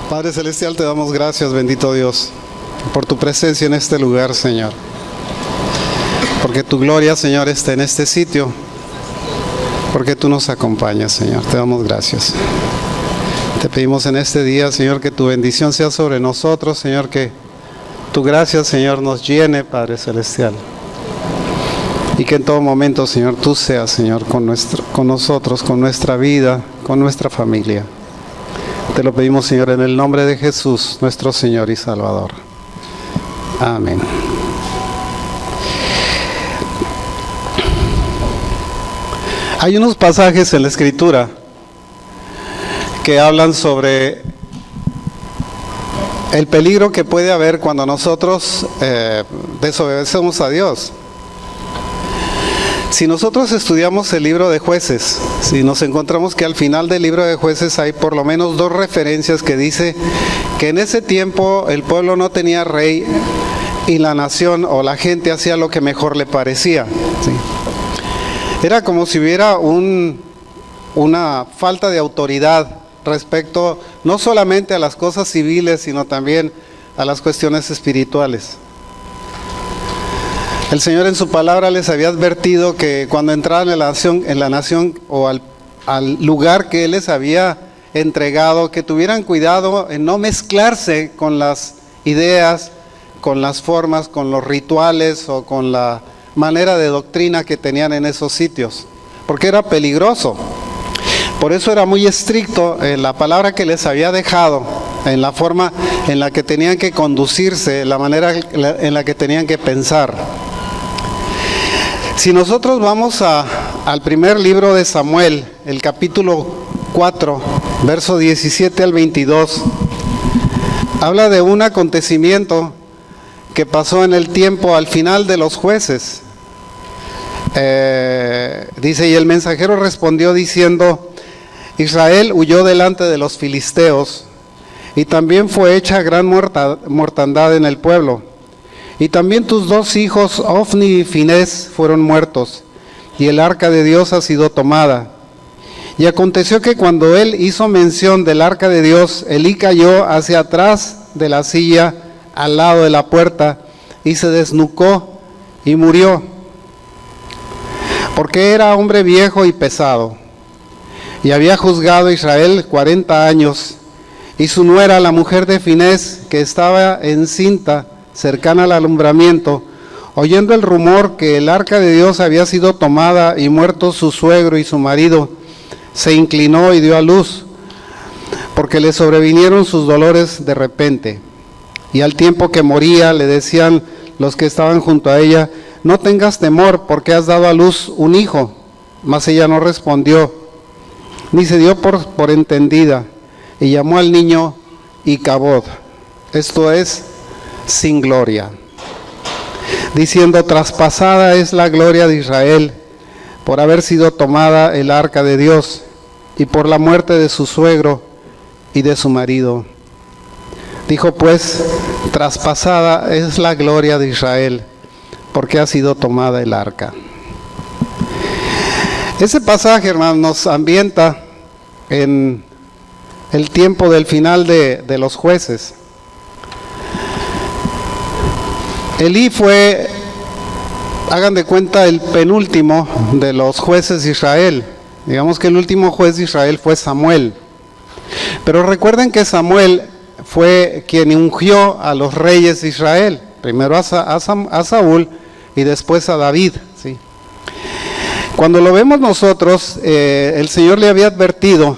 Padre Celestial, te damos gracias, bendito Dios, por tu presencia en este lugar, Señor. Porque tu gloria, Señor, está en este sitio. Porque tú nos acompañas, Señor. Te damos gracias. Te pedimos en este día, Señor, que tu bendición sea sobre nosotros, Señor, que tu gracia, Señor, nos llene, Padre Celestial. Y que en todo momento, Señor, tú seas, Señor, con nosotros, con nuestra vida, con nuestra familia. Te lo pedimos, Señor, en el nombre de Jesús, nuestro Señor y Salvador. Amén. Hay unos pasajes en la Escritura que hablan sobre el peligro que puede haber cuando nosotros desobedecemos a Dios. Si nosotros estudiamos el libro de Jueces, si nos encontramos que al final del libro de Jueces hay por lo menos dos referencias que dice que en ese tiempo el pueblo no tenía rey y la nación o la gente hacía lo que mejor le parecía, ¿sí? Era como si hubiera una falta de autoridad respecto no solamente a las cosas civiles, sino también a las cuestiones espirituales. El Señor en su palabra les había advertido que cuando entraran en la nación o al lugar que Él les había entregado, que tuvieran cuidado en no mezclarse con las ideas, con las formas, con los rituales o con la manera de doctrina que tenían en esos sitios, porque era peligroso. Por eso era muy estricto en la palabra que les había dejado, en la forma en la que tenían que conducirse, la manera en la que tenían que pensar. Si nosotros vamos al primer libro de Samuel, el capítulo 4, verso 17 al 22, habla de un acontecimiento que pasó en el tiempo al final de los jueces. Dice, y el mensajero respondió diciendo, Israel huyó delante de los filisteos, y también fue hecha gran mortandad en el pueblo. Y también tus dos hijos, Ofni y Finés, fueron muertos, y el arca de Dios ha sido tomada. Y aconteció que cuando él hizo mención del arca de Dios, Elí cayó hacia atrás de la silla, al lado de la puerta, y se desnucó y murió, porque era hombre viejo y pesado. Y había juzgado a Israel 40 años, y su nuera, la mujer de Finés, que estaba encinta, cercana al alumbramiento, oyendo el rumor que el arca de Dios había sido tomada y muerto su suegro y su marido, se inclinó y dio a luz, porque le sobrevinieron sus dolores de repente. Y al tiempo que moría le decían los que estaban junto a ella, no tengas temor, porque has dado a luz un hijo. Mas ella no respondió, ni se dio por entendida, y llamó al niño Icabod, esto es, sin gloria, diciendo, traspasada es la gloria de Israel, por haber sido tomada el arca de Dios, y por la muerte de su suegro y de su marido. Dijo pues, traspasada es la gloria de Israel, porque ha sido tomada el arca. Ese pasaje, hermanos, nos ambienta en el tiempo del final de los jueces. Elí fue, hagan de cuenta, el penúltimo de los jueces de Israel. Digamos que el último juez de Israel fue Samuel. Pero recuerden que Samuel fue quien ungió a los reyes de Israel. Primero a Saúl y después a David, ¿sí? Cuando lo vemos nosotros, el Señor le había advertido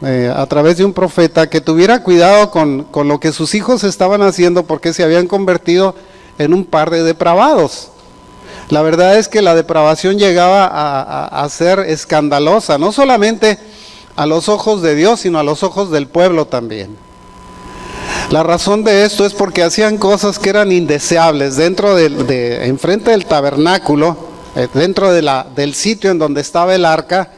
a través de un profeta que tuviera cuidado con lo que sus hijos estaban haciendo, porque se habían convertido en un par de depravados. La verdad es que la depravación llegaba a ser escandalosa, no solamente a los ojos de Dios, sino a los ojos del pueblo también. La razón de esto es porque hacían cosas que eran indeseables dentro enfrente del tabernáculo, dentro del sitio en donde estaba el arca.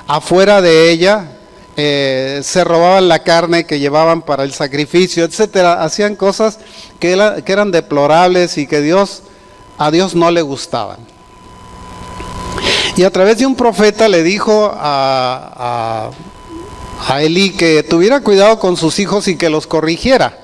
Afuera de ella se robaban la carne que llevaban para el sacrificio, etcétera. Hacían cosas que eran deplorables y que a Dios no le gustaban. Y a través de un profeta le dijo a a Elí que tuviera cuidado con sus hijos y que los corrigiera.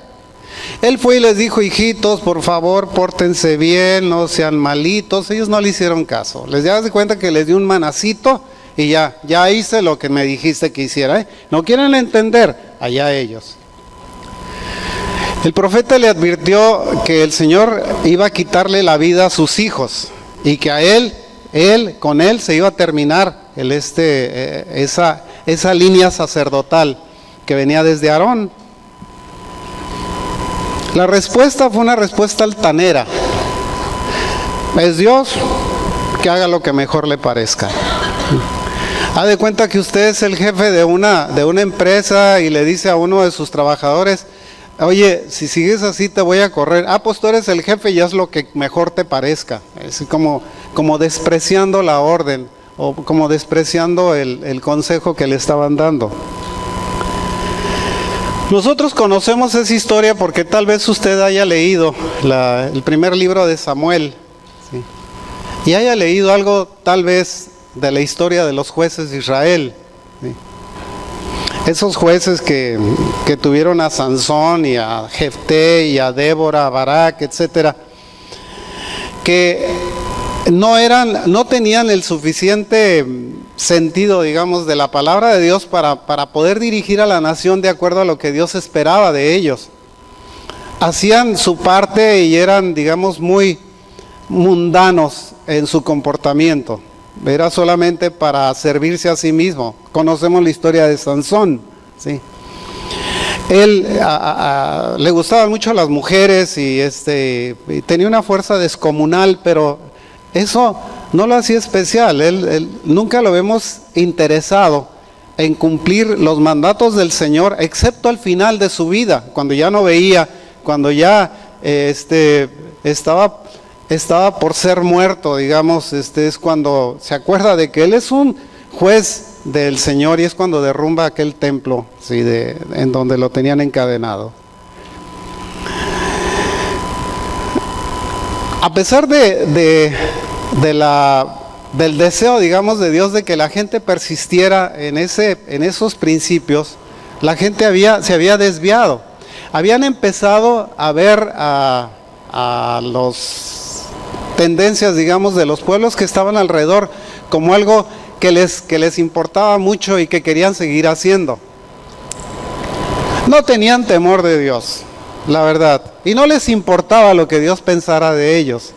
Él fue y les dijo: hijitos, por favor, pórtense bien, no sean malitos. Ellos no le hicieron caso. Les das de cuenta que les dio un manacito y ya hice lo que me dijiste que hiciera, ¿eh? No quieren entender, allá ellos. El profeta le advirtió que el Señor iba a quitarle la vida a sus hijos y que con él se iba a terminar esa línea sacerdotal que venía desde Aarón. La respuesta fue una respuesta altanera. Es Dios, que haga lo que mejor le parezca. Haz de cuenta que usted es el jefe de una empresa y le dice a uno de sus trabajadores: oye, si sigues así te voy a correr. Pues tú eres el jefe y haz lo que mejor te parezca. Es como despreciando la orden o como despreciando el consejo que le estaban dando. Nosotros conocemos esa historia porque tal vez usted haya leído el primer libro de Samuel, ¿sí? Y haya leído algo tal vez de la historia de los jueces de Israel, ¿sí? Esos jueces que tuvieron a Sansón y a Jefté y a Débora, a Barak, etcétera, que no tenían el suficiente sentido, digamos, de la palabra de Dios para poder dirigir a la nación de acuerdo a lo que Dios esperaba de ellos. Hacían su parte y eran, digamos, muy mundanos en su comportamiento. Era solamente para servirse a sí mismo. Conocemos la historia de Sansón, ¿sí? Él le gustaban mucho las mujeres y tenía una fuerza descomunal, pero eso no lo hacía especial. Él nunca lo vemos interesado en cumplir los mandatos del Señor, excepto al final de su vida, cuando ya no veía, cuando ya estaba por ser muerto, digamos. Es cuando se acuerda de que él es un juez del Señor y es cuando derrumba aquel templo, ¿sí? En donde lo tenían encadenado. A pesar del deseo, digamos, de Dios de que la gente persistiera en esos principios, la gente se había desviado. Habían empezado a ver a las tendencias, digamos, de los pueblos que estaban alrededor como algo que les importaba mucho y que querían seguir haciendo. No tenían temor de Dios, la verdad, y no les importaba lo que Dios pensara de ellos.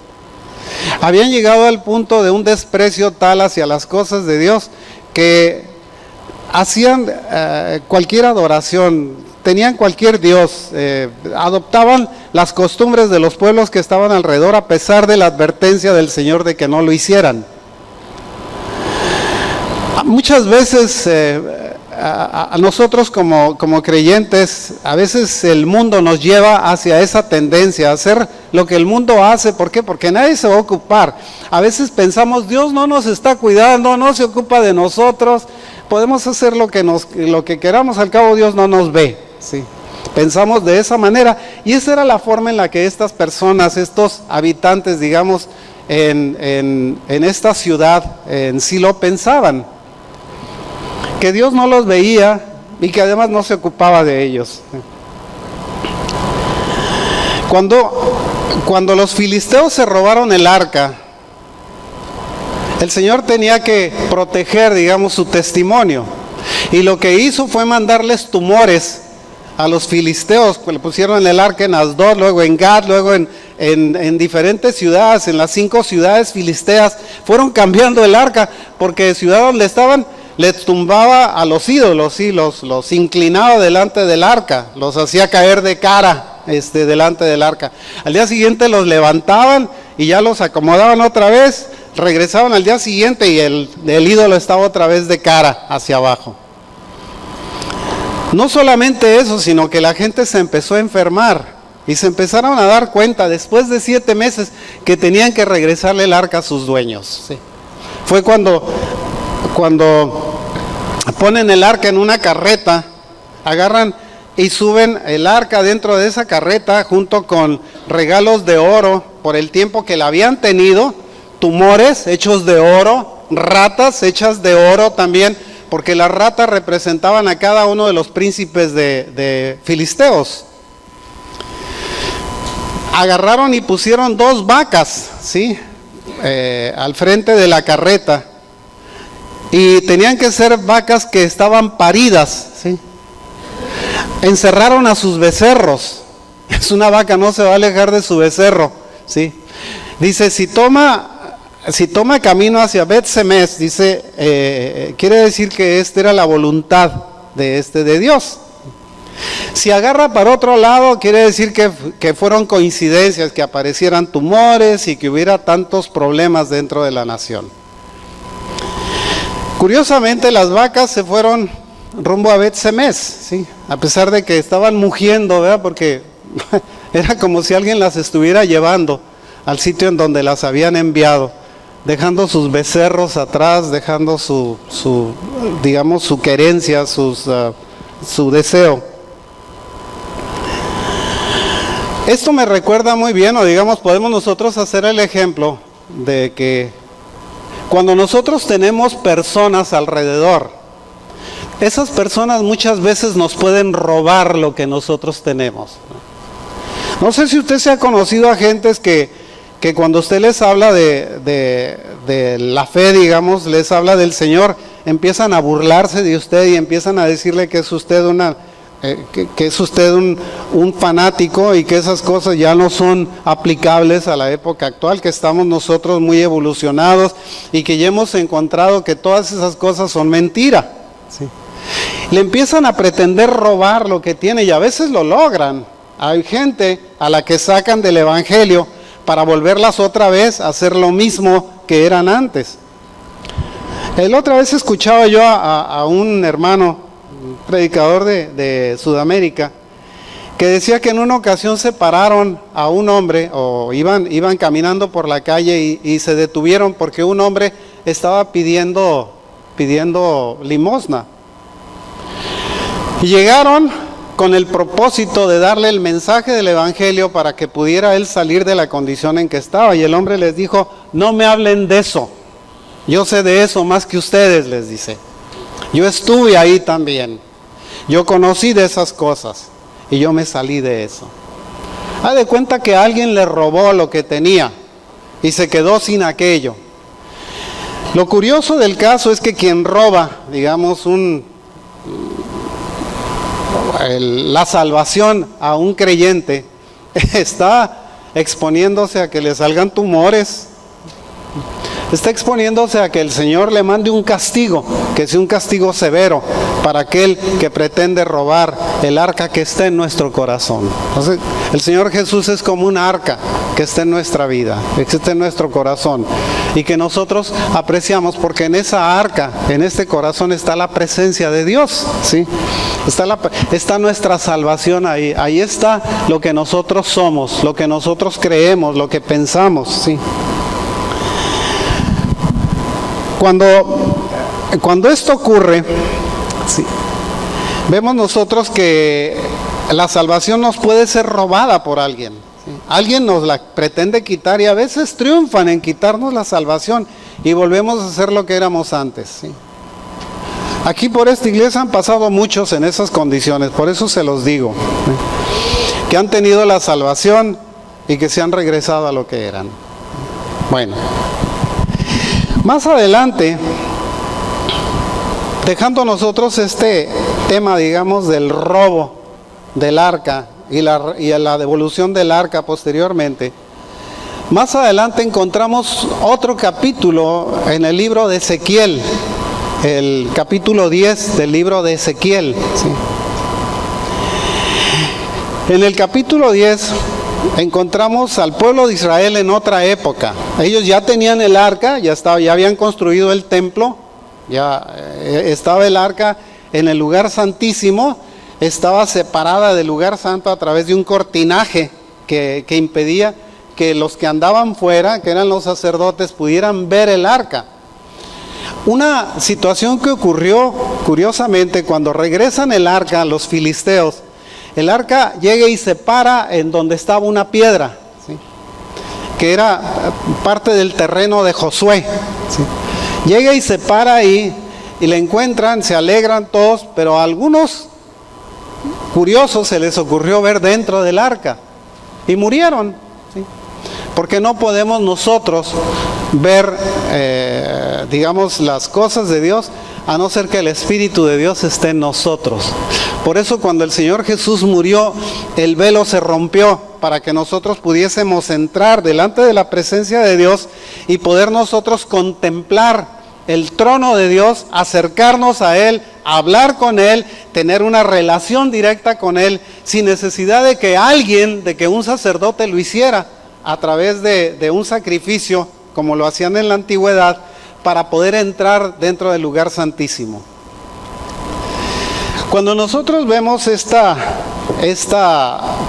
Habían llegado al punto de un desprecio tal hacia las cosas de Dios que hacían cualquier adoración, tenían cualquier Dios, adoptaban las costumbres de los pueblos que estaban alrededor a pesar de la advertencia del Señor de que no lo hicieran. Muchas veces a nosotros como creyentes, a veces el mundo nos lleva hacia esa tendencia, a hacer lo que el mundo hace. ¿Por qué? Porque nadie se va a ocupar. A veces pensamos: Dios no nos está cuidando, no se ocupa de nosotros, podemos hacer lo que queramos, al cabo Dios no nos ve, ¿sí? Pensamos de esa manera, y esa era la forma en la que estas personas, estos habitantes, digamos, en esta ciudad, en Silo, pensaban. Que Dios no los veía y que además no se ocupaba de ellos. Cuando los filisteos se robaron el arca, el Señor tenía que proteger, digamos, su testimonio. Y lo que hizo fue mandarles tumores a los filisteos, pues le pusieron el arca en Asdod, luego en Gat, luego en diferentes ciudades, en las 5 ciudades filisteas. Fueron cambiando el arca, porque de ciudad donde estaban, les tumbaba a los ídolos, ¿sí? Los inclinaba delante del arca, los hacía caer de cara delante del arca. Al día siguiente los levantaban y ya los acomodaban otra vez, regresaban al día siguiente y el ídolo estaba otra vez de cara hacia abajo. No solamente eso, sino que la gente se empezó a enfermar y se empezaron a dar cuenta después de 7 meses que tenían que regresarle el arca a sus dueños, ¿sí? Fue cuando ponen el arca en una carreta, agarran y suben el arca dentro de esa carreta junto con regalos de oro por el tiempo que la habían tenido, tumores hechos de oro, ratas hechas de oro también porque las ratas representaban a cada uno de los príncipes de filisteos. Agarraron y pusieron 2 vacas, ¿sí? Al frente de la carreta, y tenían que ser vacas que estaban paridas, ¿sí? Encerraron a sus becerros. Es una vaca, no se va a alejar de su becerro, ¿sí? Dice, si toma camino hacia Bet-Semes, dice, quiere decir que esta era la voluntad de Dios. Si agarra para otro lado, quiere decir que fueron coincidencias, que aparecieran tumores y que hubiera tantos problemas dentro de la nación. Curiosamente, las vacas se fueron rumbo a Bet-Semes, ¿sí? A pesar de que estaban mugiendo, ¿verdad? Porque era como si alguien las estuviera llevando al sitio en donde las habían enviado, dejando sus becerros atrás, dejando su querencia, su deseo. Esto me recuerda muy bien, o digamos, podemos nosotros hacer el ejemplo de que cuando nosotros tenemos personas alrededor, esas personas muchas veces nos pueden robar lo que nosotros tenemos. No sé si usted se ha conocido a gentes que cuando usted les habla de la fe, digamos, les habla del Señor, empiezan a burlarse de usted y empiezan a decirle que es usted un fanático y que esas cosas ya no son aplicables a la época actual, que estamos nosotros muy evolucionados y que ya hemos encontrado que todas esas cosas son mentira, ¿sí? Le empiezan a pretender robar lo que tiene y a veces lo logran. Hay gente a la que sacan del evangelio para volverlas otra vez a hacer lo mismo que eran antes. La otra vez escuchaba yo a un hermano, un predicador de Sudamérica, que decía que en una ocasión se pararon a un hombre, o iban caminando por la calle y se detuvieron porque un hombre estaba pidiendo limosna. Y llegaron con el propósito de darle el mensaje del evangelio para que pudiera él salir de la condición en que estaba. Y el hombre les dijo, no me hablen de eso, yo sé de eso más que ustedes, les dice. Yo estuve ahí también, yo conocí de esas cosas y yo me salí de eso. Haz de cuenta que alguien le robó lo que tenía y se quedó sin aquello. Lo curioso del caso es que quien roba, digamos, la salvación a un creyente, está exponiéndose a que le salgan tumores, está exponiéndose a que el Señor le mande un castigo, que sea un castigo severo para aquel que pretende robar el arca que está en nuestro corazón. Entonces, el Señor Jesús es como un arca que está en nuestra vida, que está en nuestro corazón y que nosotros apreciamos, porque en esa arca, en este corazón está la presencia de Dios, ¿sí? Está nuestra salvación ahí, ahí está lo que nosotros somos, lo que nosotros creemos, lo que pensamos, ¿sí? Cuando esto ocurre, sí, vemos nosotros que la salvación nos puede ser robada por alguien, ¿sí? Alguien nos la pretende quitar y a veces triunfan en quitarnos la salvación y volvemos a ser lo que éramos antes, ¿sí? Aquí por esta iglesia han pasado muchos en esas condiciones, por eso se los digo, ¿sí? Que han tenido la salvación y que se han regresado a lo que eran. Bueno, más adelante, dejando nosotros este tema, digamos, del robo del arca y la devolución del arca posteriormente, más adelante encontramos otro capítulo en el libro de Ezequiel, el capítulo 10 del libro de Ezequiel, ¿sí? En el capítulo 10 encontramos al pueblo de Israel en otra época. Ellos ya tenían el arca, ya habían construido el templo, ya estaba el arca en el lugar santísimo, estaba separada del lugar santo a través de un cortinaje que impedía que los que andaban fuera, que eran los sacerdotes, pudieran ver el arca. Una situación que ocurrió curiosamente cuando regresan el arca los filisteos, el arca llega y se para en donde estaba una piedra, ¿sí? Que era parte del terreno de Josué, ¿sí? Llega y se para ahí y la encuentran, se alegran todos, pero a algunos curiosos se les ocurrió ver dentro del arca y murieron, ¿sí? Porque no podemos nosotros ver, digamos, las cosas de Dios a no ser que el Espíritu de Dios esté en nosotros. Por eso cuando el Señor Jesús murió, el velo se rompió para que nosotros pudiésemos entrar delante de la presencia de Dios y poder nosotros contemplar el trono de Dios, acercarnos a Él, hablar con Él, tener una relación directa con Él, sin necesidad de que alguien, de que un sacerdote lo hiciera a través de un sacrificio, como lo hacían en la antigüedad, para poder entrar dentro del lugar santísimo. Cuando nosotros vemos esta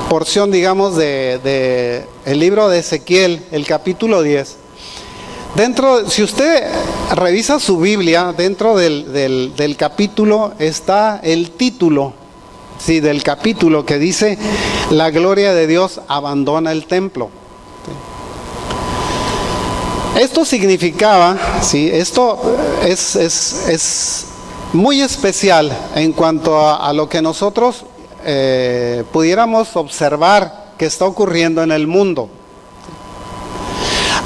porción, digamos, de el libro de Ezequiel, el capítulo 10, si usted revisa su Biblia, dentro del capítulo está el título, sí, del capítulo que dice: la gloria de Dios abandona el templo. Esto significaba, sí, esto es muy especial en cuanto a lo que nosotros pudiéramos observar que está ocurriendo en el mundo.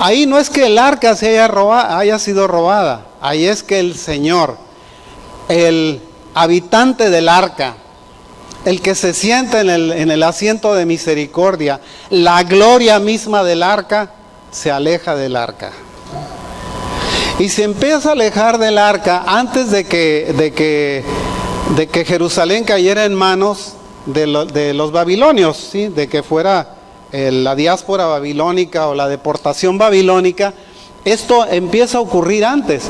Ahí no es que el arca haya sido robada, ahí es que el Señor, el habitante del arca, el que se sienta en el asiento de misericordia, la gloria misma del arca, se aleja del arca. Y se empieza a alejar del arca antes de que Jerusalén cayera en manos de los babilonios, ¿sí? De que fuera la diáspora babilónica o la deportación babilónica. Esto empieza a ocurrir antes,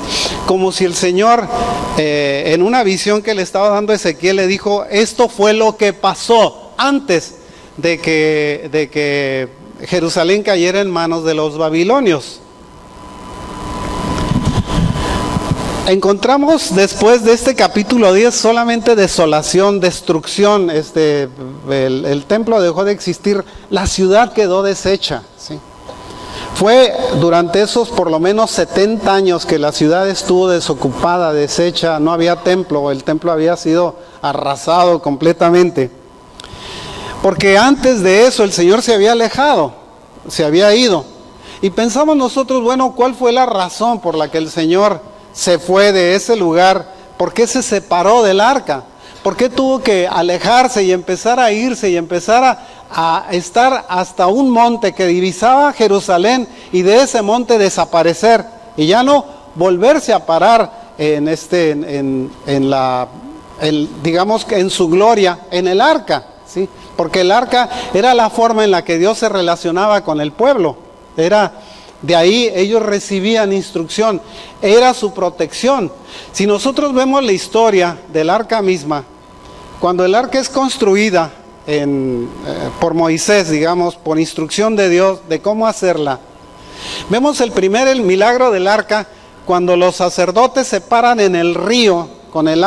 como si el Señor en una visión que le estaba dando Ezequiel le dijo: esto fue lo que pasó antes de que Jerusalén cayera en manos de los babilonios. Encontramos después de este capítulo 10 solamente desolación, destrucción. El templo dejó de existir, la ciudad quedó deshecha, ¿sí? Fue durante esos por lo menos 70 años que la ciudad estuvo desocupada, deshecha, no había templo, el templo había sido arrasado completamente. Porque antes de eso el Señor se había alejado, se había ido. Y pensamos nosotros, bueno, ¿cuál fue la razón por la que el Señor se fue de ese lugar? ¿Por qué se separó del arca? ¿Por qué tuvo que alejarse y empezar a irse y empezar a estar hasta un monte que divisaba Jerusalén y de ese monte desaparecer y ya no volverse a parar digamos en su gloria en el arca, ¿sí? Porque el arca era la forma en la que Dios se relacionaba con el pueblo, de ahí ellos recibían instrucción, era su protección. Si nosotros vemos la historia del arca misma, cuando el arca es construida por Moisés, digamos, por instrucción de Dios de cómo hacerla, vemos el milagro del arca cuando los sacerdotes se paran en el río con el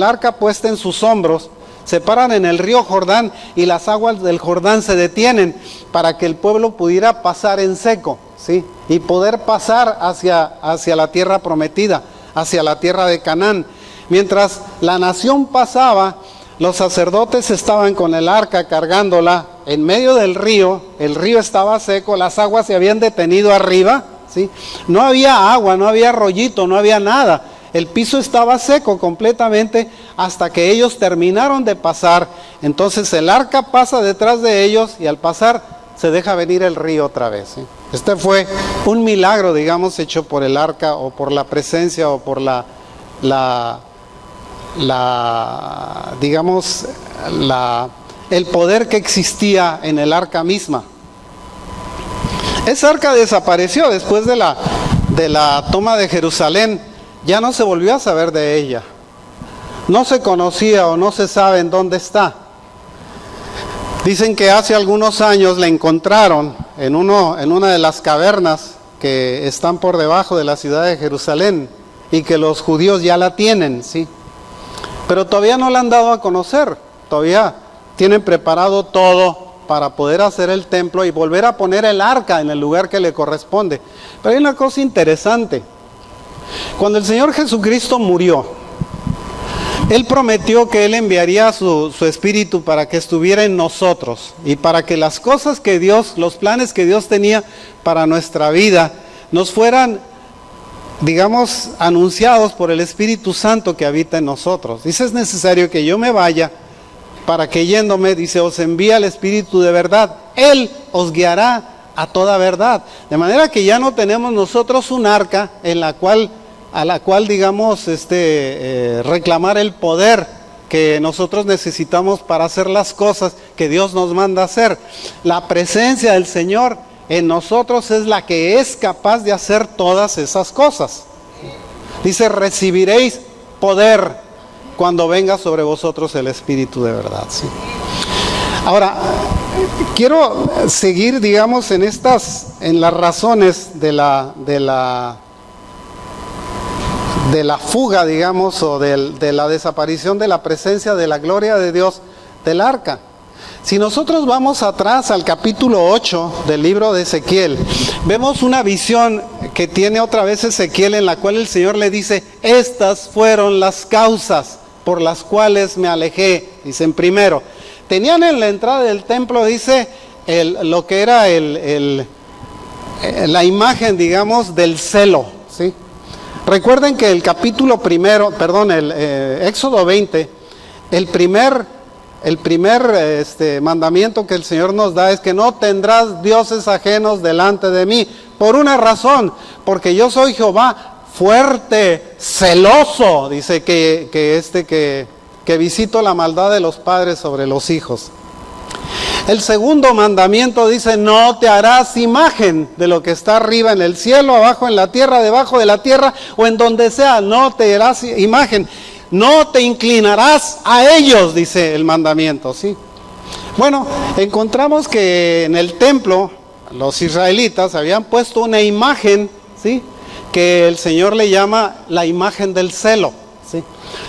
arca puesta en sus hombros. Se paran en el río Jordán y las aguas del Jordán se detienen para que el pueblo pudiera pasar en seco, ¿sí? Y poder pasar hacia la tierra prometida, hacia la tierra de Canaán. Mientras la nación pasaba, los sacerdotes estaban con el arca cargándola en medio del río. El río estaba seco, las aguas se habían detenido arriba, ¿sí? No había agua, no había arroyito, no había nada. El piso estaba seco completamente hasta que ellos terminaron de pasar. Entonces el arca pasa detrás de ellos y al pasar se deja venir el río otra vez, ¿sí? Este fue un milagro, digamos, hecho por el arca o por la presencia o por el poder que existía en el arca misma. Esa arca desapareció después de la toma de Jerusalén. Ya no se volvió a saber de ella. No se conocía o no se sabe en dónde está. Dicen que hace algunos años la encontraron en una de las cavernas que están por debajo de la ciudad de Jerusalén y que los judíos ya la tienen, ¿sí? Pero todavía no la han dado a conocer. Todavía tienen preparado todo para poder hacer el templo y volver a poner el arca en el lugar que le corresponde. Pero hay una cosa interesante. Cuando el Señor Jesucristo murió, Él prometió que Él enviaría su Espíritu para que estuviera en nosotros y para que las cosas que Dios, los planes que Dios tenía para nuestra vida, nos fueran, digamos, anunciados por el Espíritu Santo que habita en nosotros. Dice, es necesario que yo me vaya para que yéndome, dice, os envía el Espíritu de verdad. Él os guiará a toda verdad. De manera que ya no tenemos nosotros un arca a la cual digamos, reclamar el poder que nosotros necesitamos para hacer las cosas que Dios nos manda hacer. La presencia del Señor en nosotros es la que es capaz de hacer todas esas cosas. Dice, recibiréis poder cuando venga sobre vosotros el Espíritu de verdad. ¿Sí? Ahora, quiero seguir, digamos, en las razones de la fuga, digamos, o de la desaparición de la presencia de la gloria de Dios del arca. Si nosotros vamos atrás al capítulo 8 del libro de Ezequiel, vemos una visión que tiene otra vez Ezequiel, en la cual el Señor le dice, estas fueron las causas por las cuales me alejé. Dicen, primero, tenían en la entrada del templo, dice, lo que era la imagen, digamos, del celo, ¿sí? Recuerden que el capítulo primero, Éxodo 20, el primer mandamiento que el Señor nos da es que no tendrás dioses ajenos delante de mí, por una razón, porque yo soy Jehová fuerte, celoso, dice que visito la maldad de los padres sobre los hijos. El segundo mandamiento dice, no te harás imagen de lo que está arriba en el cielo, abajo en la tierra, debajo de la tierra o en donde sea, no te harás imagen, no te inclinarás a ellos, dice el mandamiento, ¿sí? Bueno, encontramos que en el templo los israelitas habían puesto una imagen, ¿sí?, que el Señor le llama la imagen del celo, ¿sí?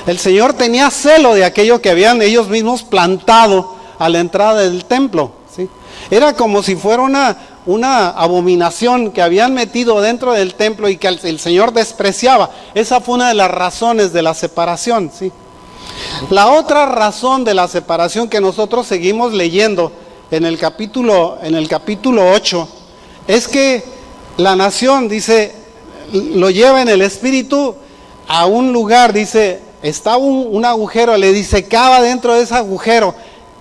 El Señor tenía celo de aquello que habían ellos mismos plantado a la entrada del templo, ¿sí? Era como si fuera una abominación que habían metido dentro del templo y que el Señor despreciaba. Esa fue una de las razones de la separación, ¿sí? La otra razón de la separación que nosotros seguimos leyendo en el capítulo 8 es que la nación, dice, lo lleva en el espíritu a un lugar, dice, está un agujero, le dice, cava dentro de ese agujero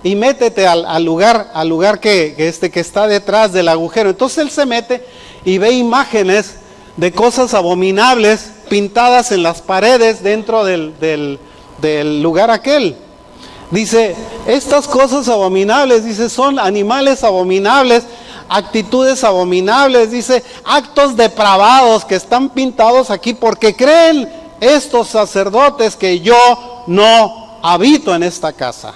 y métete al lugar que está detrás del agujero. Entonces él se mete y ve imágenes de cosas abominables pintadas en las paredes dentro del lugar aquel. Dice, estas cosas abominables, dice, son animales abominables, actitudes abominables, dice, actos depravados que están pintados aquí porque creen estos sacerdotes que yo no habito en esta casa.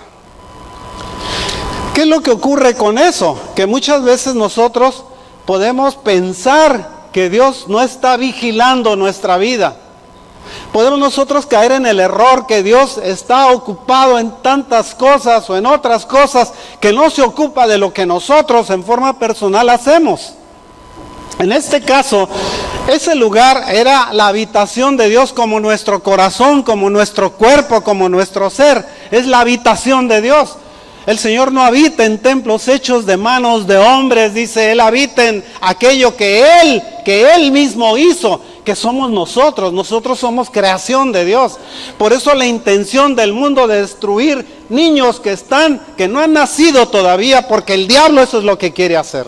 ¿Qué es lo que ocurre con eso? Que muchas veces nosotros podemos pensar que Dios no está vigilando nuestra vida. Podemos nosotros caer en el error que Dios está ocupado en tantas cosas o en otras cosas que no se ocupa de lo que nosotros en forma personal hacemos. En este caso, ese lugar era la habitación de Dios, como nuestro corazón, como nuestro cuerpo, como nuestro ser. Es la habitación de Dios. El Señor no habita en templos hechos de manos de hombres, dice, Él habita en aquello que Él mismo hizo, que somos nosotros somos creación de Dios. Por eso la intención del mundo de destruir niños que no han nacido todavía, porque el diablo eso es lo que quiere hacer.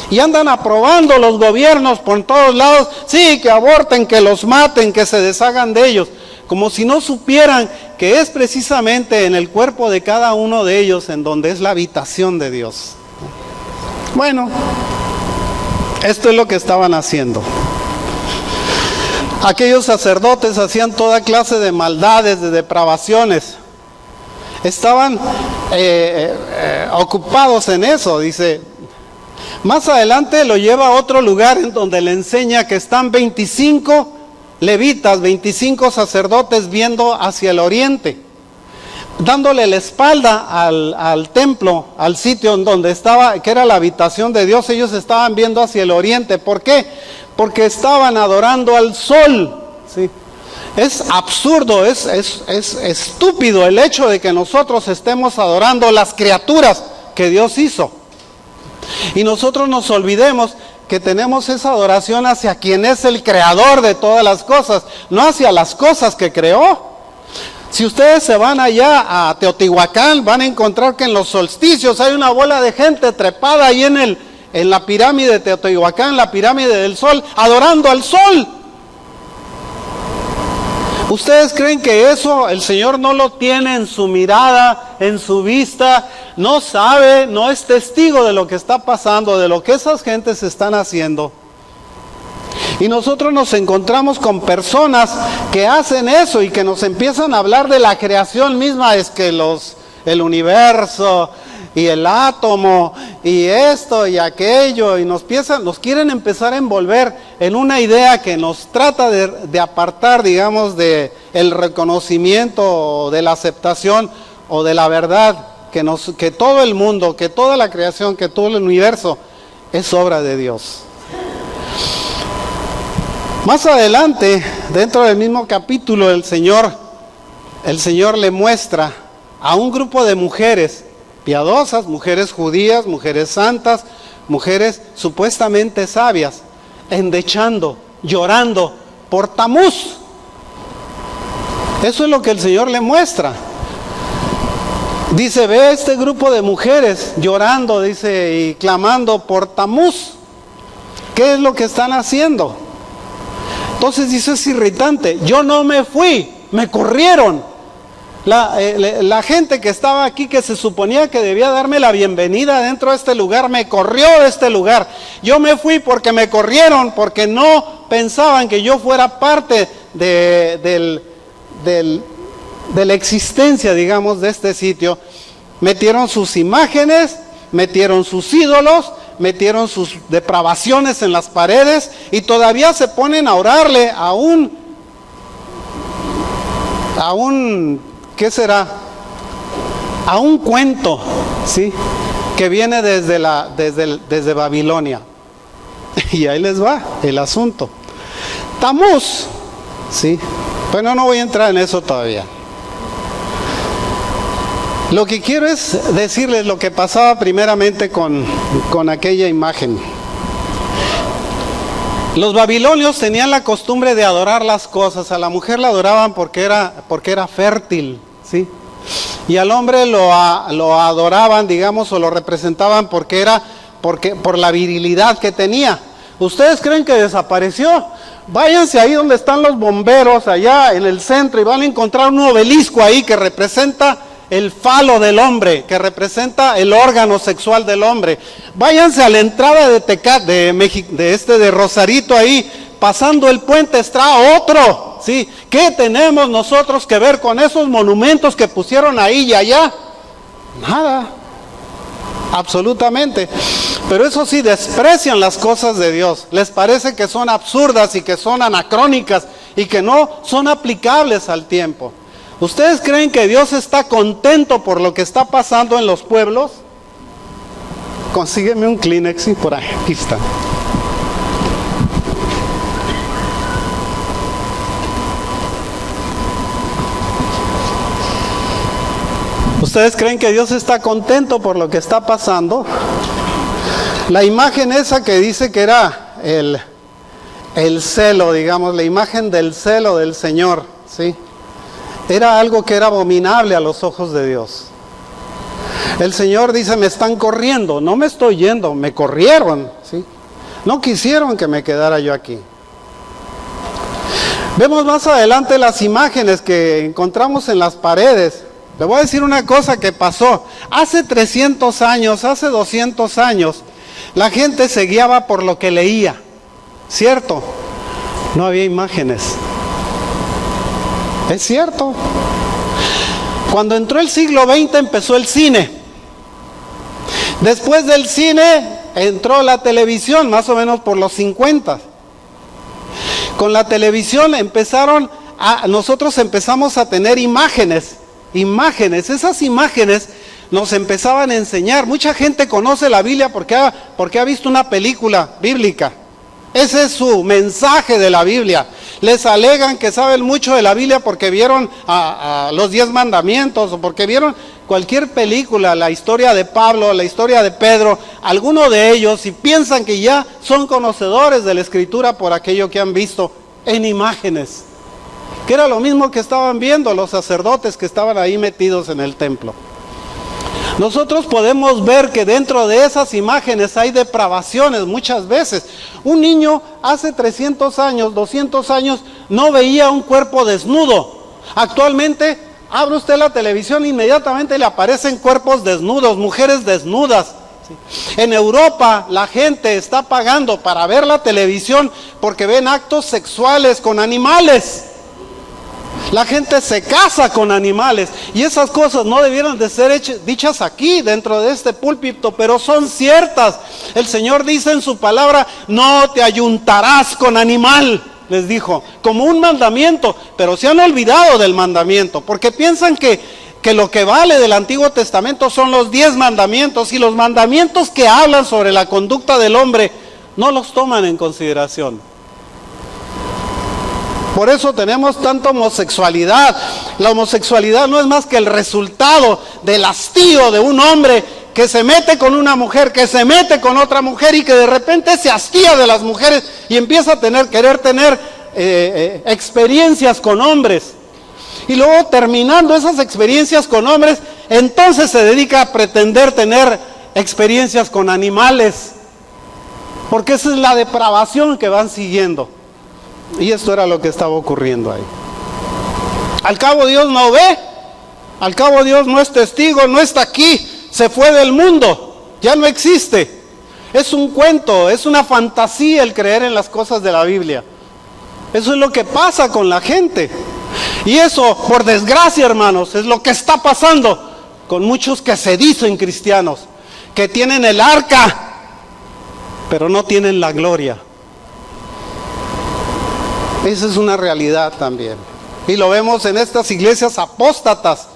Y andan aprobando los gobiernos por todos lados, sí, que aborten, que los maten, que se deshagan de ellos, como si no supieran que es precisamente en el cuerpo de cada uno de ellos en donde es la habitación de Dios. Bueno, esto es lo que estaban haciendo. Aquellos sacerdotes hacían toda clase de maldades, de depravaciones. Estaban ocupados en eso, dice. Más adelante lo lleva a otro lugar en donde le enseña que están 25 levitas, 25 sacerdotes viendo hacia el oriente. dándole la espalda al templo, al sitio en donde estaba, que era la habitación de Dios. Ellos estaban viendo hacia el oriente. ¿Por qué? Porque estaban adorando al sol, ¿sí? Es absurdo, es estúpido el hecho de que nosotros estemos adorando las criaturas que Dios hizo. Y nosotros nos olvidemos que tenemos esa adoración hacia quien es el creador de todas las cosas, no hacia las cosas que creó. Si ustedes se van allá a Teotihuacán, van a encontrar que en los solsticios hay una bola de gente trepada ahí en la pirámide de Teotihuacán, la pirámide del sol, adorando al sol. ¿Ustedes creen que eso el Señor no lo tiene en su mirada, en su vista? No sabe, no es testigo de lo que está pasando, de lo que esas gentes están haciendo. Y nosotros nos encontramos con personas que hacen eso y que nos empiezan a hablar de la creación misma, es que el universo y el átomo y esto y aquello, y nos quieren empezar a envolver en una idea que nos trata de apartar, digamos, de el reconocimiento o de la aceptación o de la verdad que todo el mundo, que toda la creación, que todo el universo es obra de Dios. Más adelante, dentro del mismo capítulo, el Señor le muestra a un grupo de mujeres piadosas, mujeres judías, mujeres santas, mujeres supuestamente sabias, endechando, llorando por Tamuz. Eso es lo que el Señor le muestra. Dice, ve este grupo de mujeres llorando, dice, y clamando por Tamuz. ¿Qué es lo que están haciendo? Entonces dice, es irritante. Yo no me fui, me corrieron. La gente que estaba aquí, que se suponía que debía darme la bienvenida dentro de este lugar, me corrió de este lugar. Yo me fui porque me corrieron, porque no pensaban que yo fuera parte de la existencia, digamos, de este sitio. Metieron sus imágenes, metieron sus ídolos, metieron sus depravaciones en las paredes y todavía se ponen a orarle a un ¿qué será? A un cuento, ¿sí? Que viene desde Babilonia. Y ahí les va el asunto. Tamuz, ¿sí? Bueno, no voy a entrar en eso todavía. Lo que quiero es decirles lo que pasaba primeramente con aquella imagen. Los babilonios tenían la costumbre de adorar las cosas. A la mujer la adoraban porque era fértil, ¿sí? Y al hombre lo adoraban, digamos, o lo representaban por la virilidad que tenía. ¿Ustedes creen que desapareció? Váyanse ahí donde están los bomberos, allá en el centro, y van a encontrar un obelisco ahí que representa el falo del hombre, que representa el órgano sexual del hombre. Váyanse a la entrada de Rosarito, ahí, pasando el puente está otro, ¿sí? ¿Qué tenemos nosotros que ver con esos monumentos que pusieron ahí y allá? Nada, absolutamente. Pero eso sí, desprecian las cosas de Dios. Les parece que son absurdas y que son anacrónicas y que no son aplicables al tiempo. ¿Ustedes creen que Dios está contento por lo que está pasando en los pueblos? Consígueme un Kleenex, sí, por ahí, aquí está. ¿Ustedes creen que Dios está contento por lo que está pasando? La imagen esa que dice que era el celo, digamos, la imagen del celo del Señor, ¿sí? Era algo que era abominable a los ojos de Dios. El Señor dice, me están corriendo. No me estoy yendo, me corrieron, ¿sí? No quisieron que me quedara yo aquí. Vemos más adelante las imágenes que encontramos en las paredes. Le voy a decir una cosa que pasó. Hace 300 años, hace 200 años, la gente se guiaba por lo que leía, ¿cierto? No había imágenes. Es cierto. Cuando entró el siglo XX empezó el cine. Después del cine entró la televisión, más o menos por los 50. Con la televisión nosotros empezamos a tener imágenes, imágenes. Esas imágenes nos empezaban a enseñar. Mucha gente conoce la Biblia porque ha visto una película bíblica. Ese es su mensaje de la Biblia. Les alegan que saben mucho de la Biblia porque vieron a los 10 mandamientos o porque vieron cualquier película, la historia de Pablo, la historia de Pedro, alguno de ellos, y piensan que ya son conocedores de la Escritura por aquello que han visto en imágenes, que era lo mismo que estaban viendo los sacerdotes que estaban ahí metidos en el templo. Nosotros podemos ver que dentro de esas imágenes hay depravaciones muchas veces. Un niño hace 300 años, 200 años, no veía un cuerpo desnudo. Actualmente, abre usted la televisión, inmediatamente le aparecen cuerpos desnudos, mujeres desnudas. En Europa la gente está pagando para ver la televisión porque ven actos sexuales con animales. La gente se casa con animales y esas cosas no debieran de ser dichas aquí dentro de este púlpito, pero son ciertas. El Señor dice en su palabra: no te ayuntarás con animal, les dijo, como un mandamiento, pero se han olvidado del mandamiento, porque piensan que lo que vale del Antiguo Testamento son los 10 mandamientos, y los mandamientos que hablan sobre la conducta del hombre no los toman en consideración. Por eso tenemos tanta homosexualidad. La homosexualidad no es más que el resultado del hastío de un hombre que se mete con una mujer, que se mete con otra mujer y que de repente se hastía de las mujeres y empieza a querer tener experiencias con hombres. Y luego, terminando esas experiencias con hombres, entonces se dedica a pretender tener experiencias con animales, porque esa es la depravación que van siguiendo. Y esto era lo que estaba ocurriendo ahí. Al cabo Dios no ve, al cabo Dios no es testigo, no está aquí, se fue del mundo, ya no existe. Es un cuento, es una fantasía el creer en las cosas de la Biblia. Eso es lo que pasa con la gente. Y eso, por desgracia, hermanos, es lo que está pasando con muchos que se dicen cristianos, que tienen el arca, pero no tienen la gloria. Esa es una realidad también. Y lo vemos en estas iglesias apóstatas,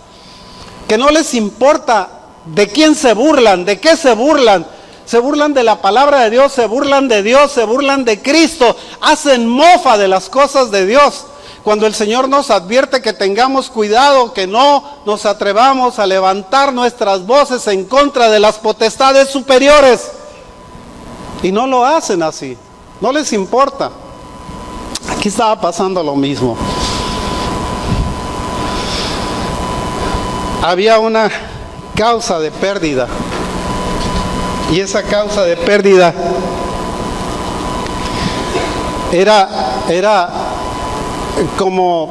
que no les importa de quién se burlan, de qué se burlan. Se burlan de la palabra de Dios, se burlan de Dios, se burlan de Cristo, hacen mofa de las cosas de Dios. Cuando el Señor nos advierte que tengamos cuidado, que no nos atrevamos a levantar nuestras voces en contra de las potestades superiores. Y no lo hacen así, no les importa. Aquí estaba pasando lo mismo. Había una causa de pérdida, y esa causa de pérdida era como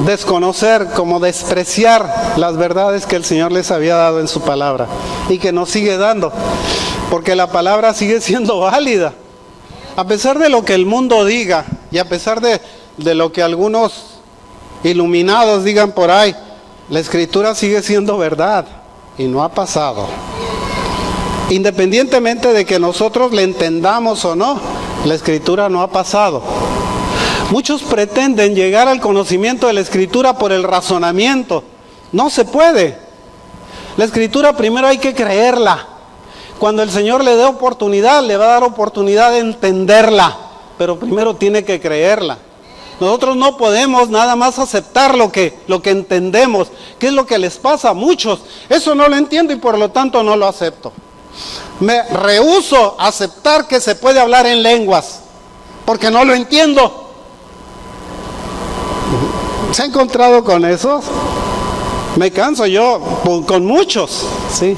desconocer, como despreciar las verdades que el Señor les había dado en su palabra y que nos sigue dando, porque la palabra sigue siendo válida. A pesar de lo que el mundo diga y a pesar de lo que algunos iluminados digan por ahí, la Escritura sigue siendo verdad y no ha pasado. Independientemente de que nosotros le entendamos o no, la Escritura no ha pasado. Muchos pretenden llegar al conocimiento de la Escritura por el razonamiento. No se puede. La Escritura primero hay que creerla. Cuando el Señor le dé oportunidad, le va a dar oportunidad de entenderla, pero primero tiene que creerla. Nosotros no podemos nada más aceptar lo que entendemos. ¿Qué es lo que les pasa a muchos? Eso no lo entiendo y por lo tanto no lo acepto. Me rehúso a aceptar que se puede hablar en lenguas, porque no lo entiendo. ¿Se ha encontrado con esos? Me canso yo con muchos, ¿sí?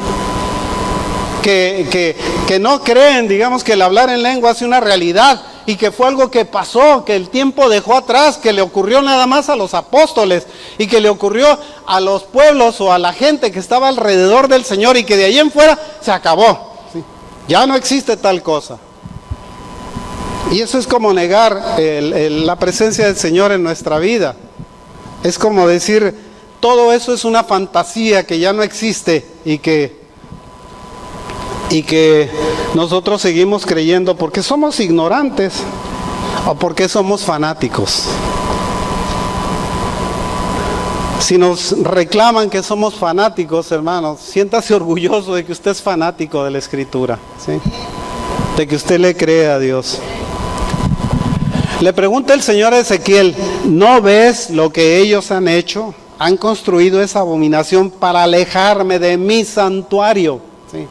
Que no creen, digamos, que el hablar en lengua es una realidad y que fue algo que pasó, que el tiempo dejó atrás, que le ocurrió nada más a los apóstoles y que le ocurrió a los pueblos o a la gente que estaba alrededor del Señor y que de ahí en fuera se acabó, ¿sí? Ya no existe tal cosa. Y eso es como negar la presencia del Señor en nuestra vida. Es como decir, todo eso es una fantasía que ya no existe y que nosotros seguimos creyendo porque somos ignorantes o porque somos fanáticos. Si nos reclaman que somos fanáticos, hermanos, siéntase orgulloso de que usted es fanático de la Escritura, ¿sí? De que usted le cree a Dios. Le pregunta el Señor a Ezequiel, ¿no ves lo que ellos han hecho? Han construido esa abominación para alejarme de mi santuario, ¿sí?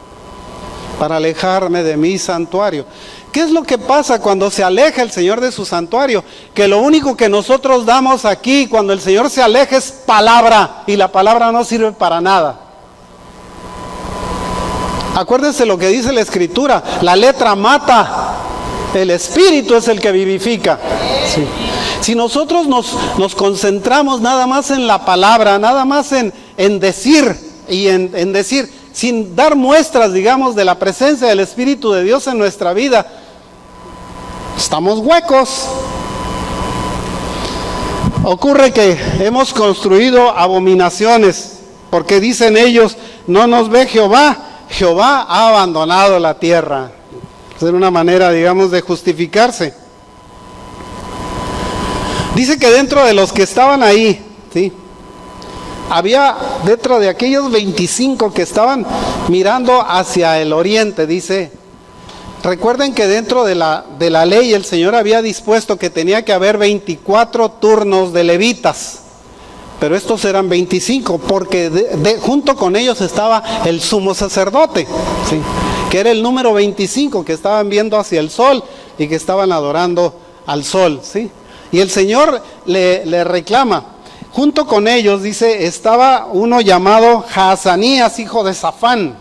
Para alejarme de mi santuario. ¿Qué es lo que pasa cuando se aleja el Señor de su santuario? Que lo único que nosotros damos aquí cuando el Señor se aleja es palabra, y la palabra no sirve para nada. Acuérdense lo que dice la Escritura, la letra mata, el Espíritu es el que vivifica. Sí. Si nosotros nos concentramos nada más en la palabra, nada más en decir, y en decir, sin dar muestras, digamos, de la presencia del Espíritu de Dios en nuestra vida, estamos huecos. Ocurre que hemos construido abominaciones, porque dicen ellos, no nos ve Jehová, Jehová ha abandonado la tierra. Es una manera, digamos, de justificarse. Dice que dentro de los que estaban ahí, ¿sí?, había dentro de aquellos 25 que estaban mirando hacia el oriente, dice, recuerden que dentro de la ley el Señor había dispuesto que tenía que haber 24 turnos de levitas, pero estos eran 25, porque junto con ellos estaba el sumo sacerdote, ¿sí?, que era el número 25, que estaban viendo hacia el sol y que estaban adorando al sol, ¿sí? Y el Señor le reclama. Junto con ellos, dice, estaba uno llamado Jaazanías, hijo de Safán.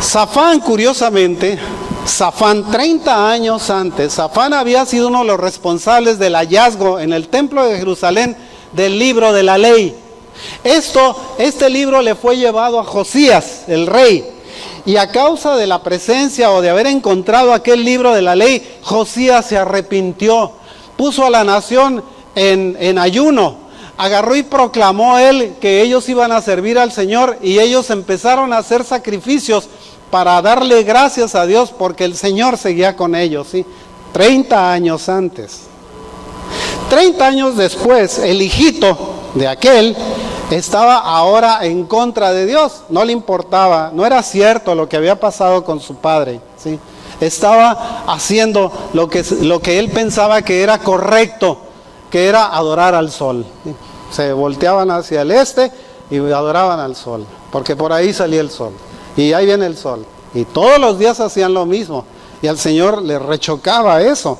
Safán, curiosamente, 30 años antes, Safán había sido uno de los responsables del hallazgo en el templo de Jerusalén del libro de la ley. Este libro le fue llevado a Josías, el rey, y a causa de la presencia o de haber encontrado aquel libro de la ley, Josías se arrepintió, puso a la nación en ayuno, agarró y proclamó él que ellos iban a servir al Señor, y ellos empezaron a hacer sacrificios para darle gracias a Dios porque el Señor seguía con ellos, ¿sí? 30 años antes. 30 años después, el hijito de aquel estaba ahora en contra de Dios, no le importaba, no era cierto lo que había pasado con su padre, ¿sí? Estaba haciendo lo que él pensaba que era correcto, que era adorar al sol. Se volteaban hacia el este y adoraban al sol, porque por ahí salía el sol, y ahí viene el sol, y todos los días hacían lo mismo, y al Señor le rechocaba eso.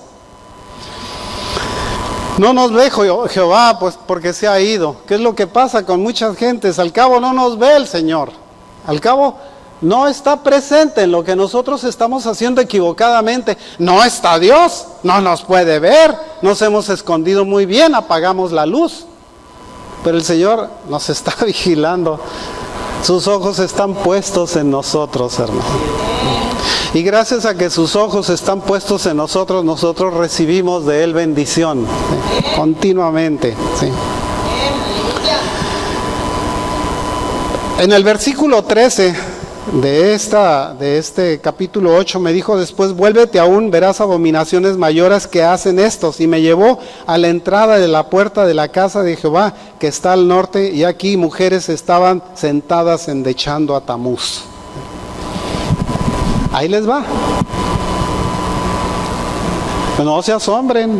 No nos ve Jehová, pues porque se ha ido. ¿Qué es lo que pasa con muchas gentes? Al cabo no nos ve el Señor, al cabo no está presente en lo que nosotros estamos haciendo equivocadamente. No está Dios, no nos puede ver, nos hemos escondido muy bien, apagamos la luz. Pero el Señor nos está vigilando, sus ojos están puestos en nosotros, hermano. Y gracias a que sus ojos están puestos en nosotros, nosotros recibimos de Él bendición, ¿sí?, continuamente, ¿sí? En el versículo 13 de este capítulo 8 me dijo después, vuélvete aún, verás abominaciones mayores que hacen estos. Y me llevó a la entrada de la puerta de la casa de Jehová, que está al norte, y aquí mujeres estaban sentadas endechando a Tamuz. Ahí les va. No se asombren.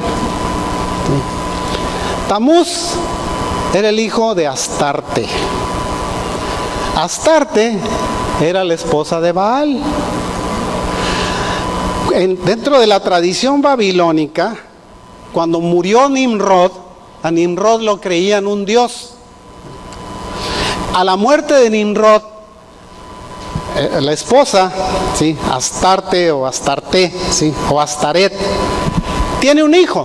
Tamuz era el hijo de Astarte. Astarte era la esposa de Baal. Dentro de la tradición babilónica, cuando murió Nimrod, a Nimrod lo creían un dios. A la muerte de Nimrod, la esposa, ¿sí?, Astarte o Astarte, ¿sí?, o Astaret, tiene un hijo.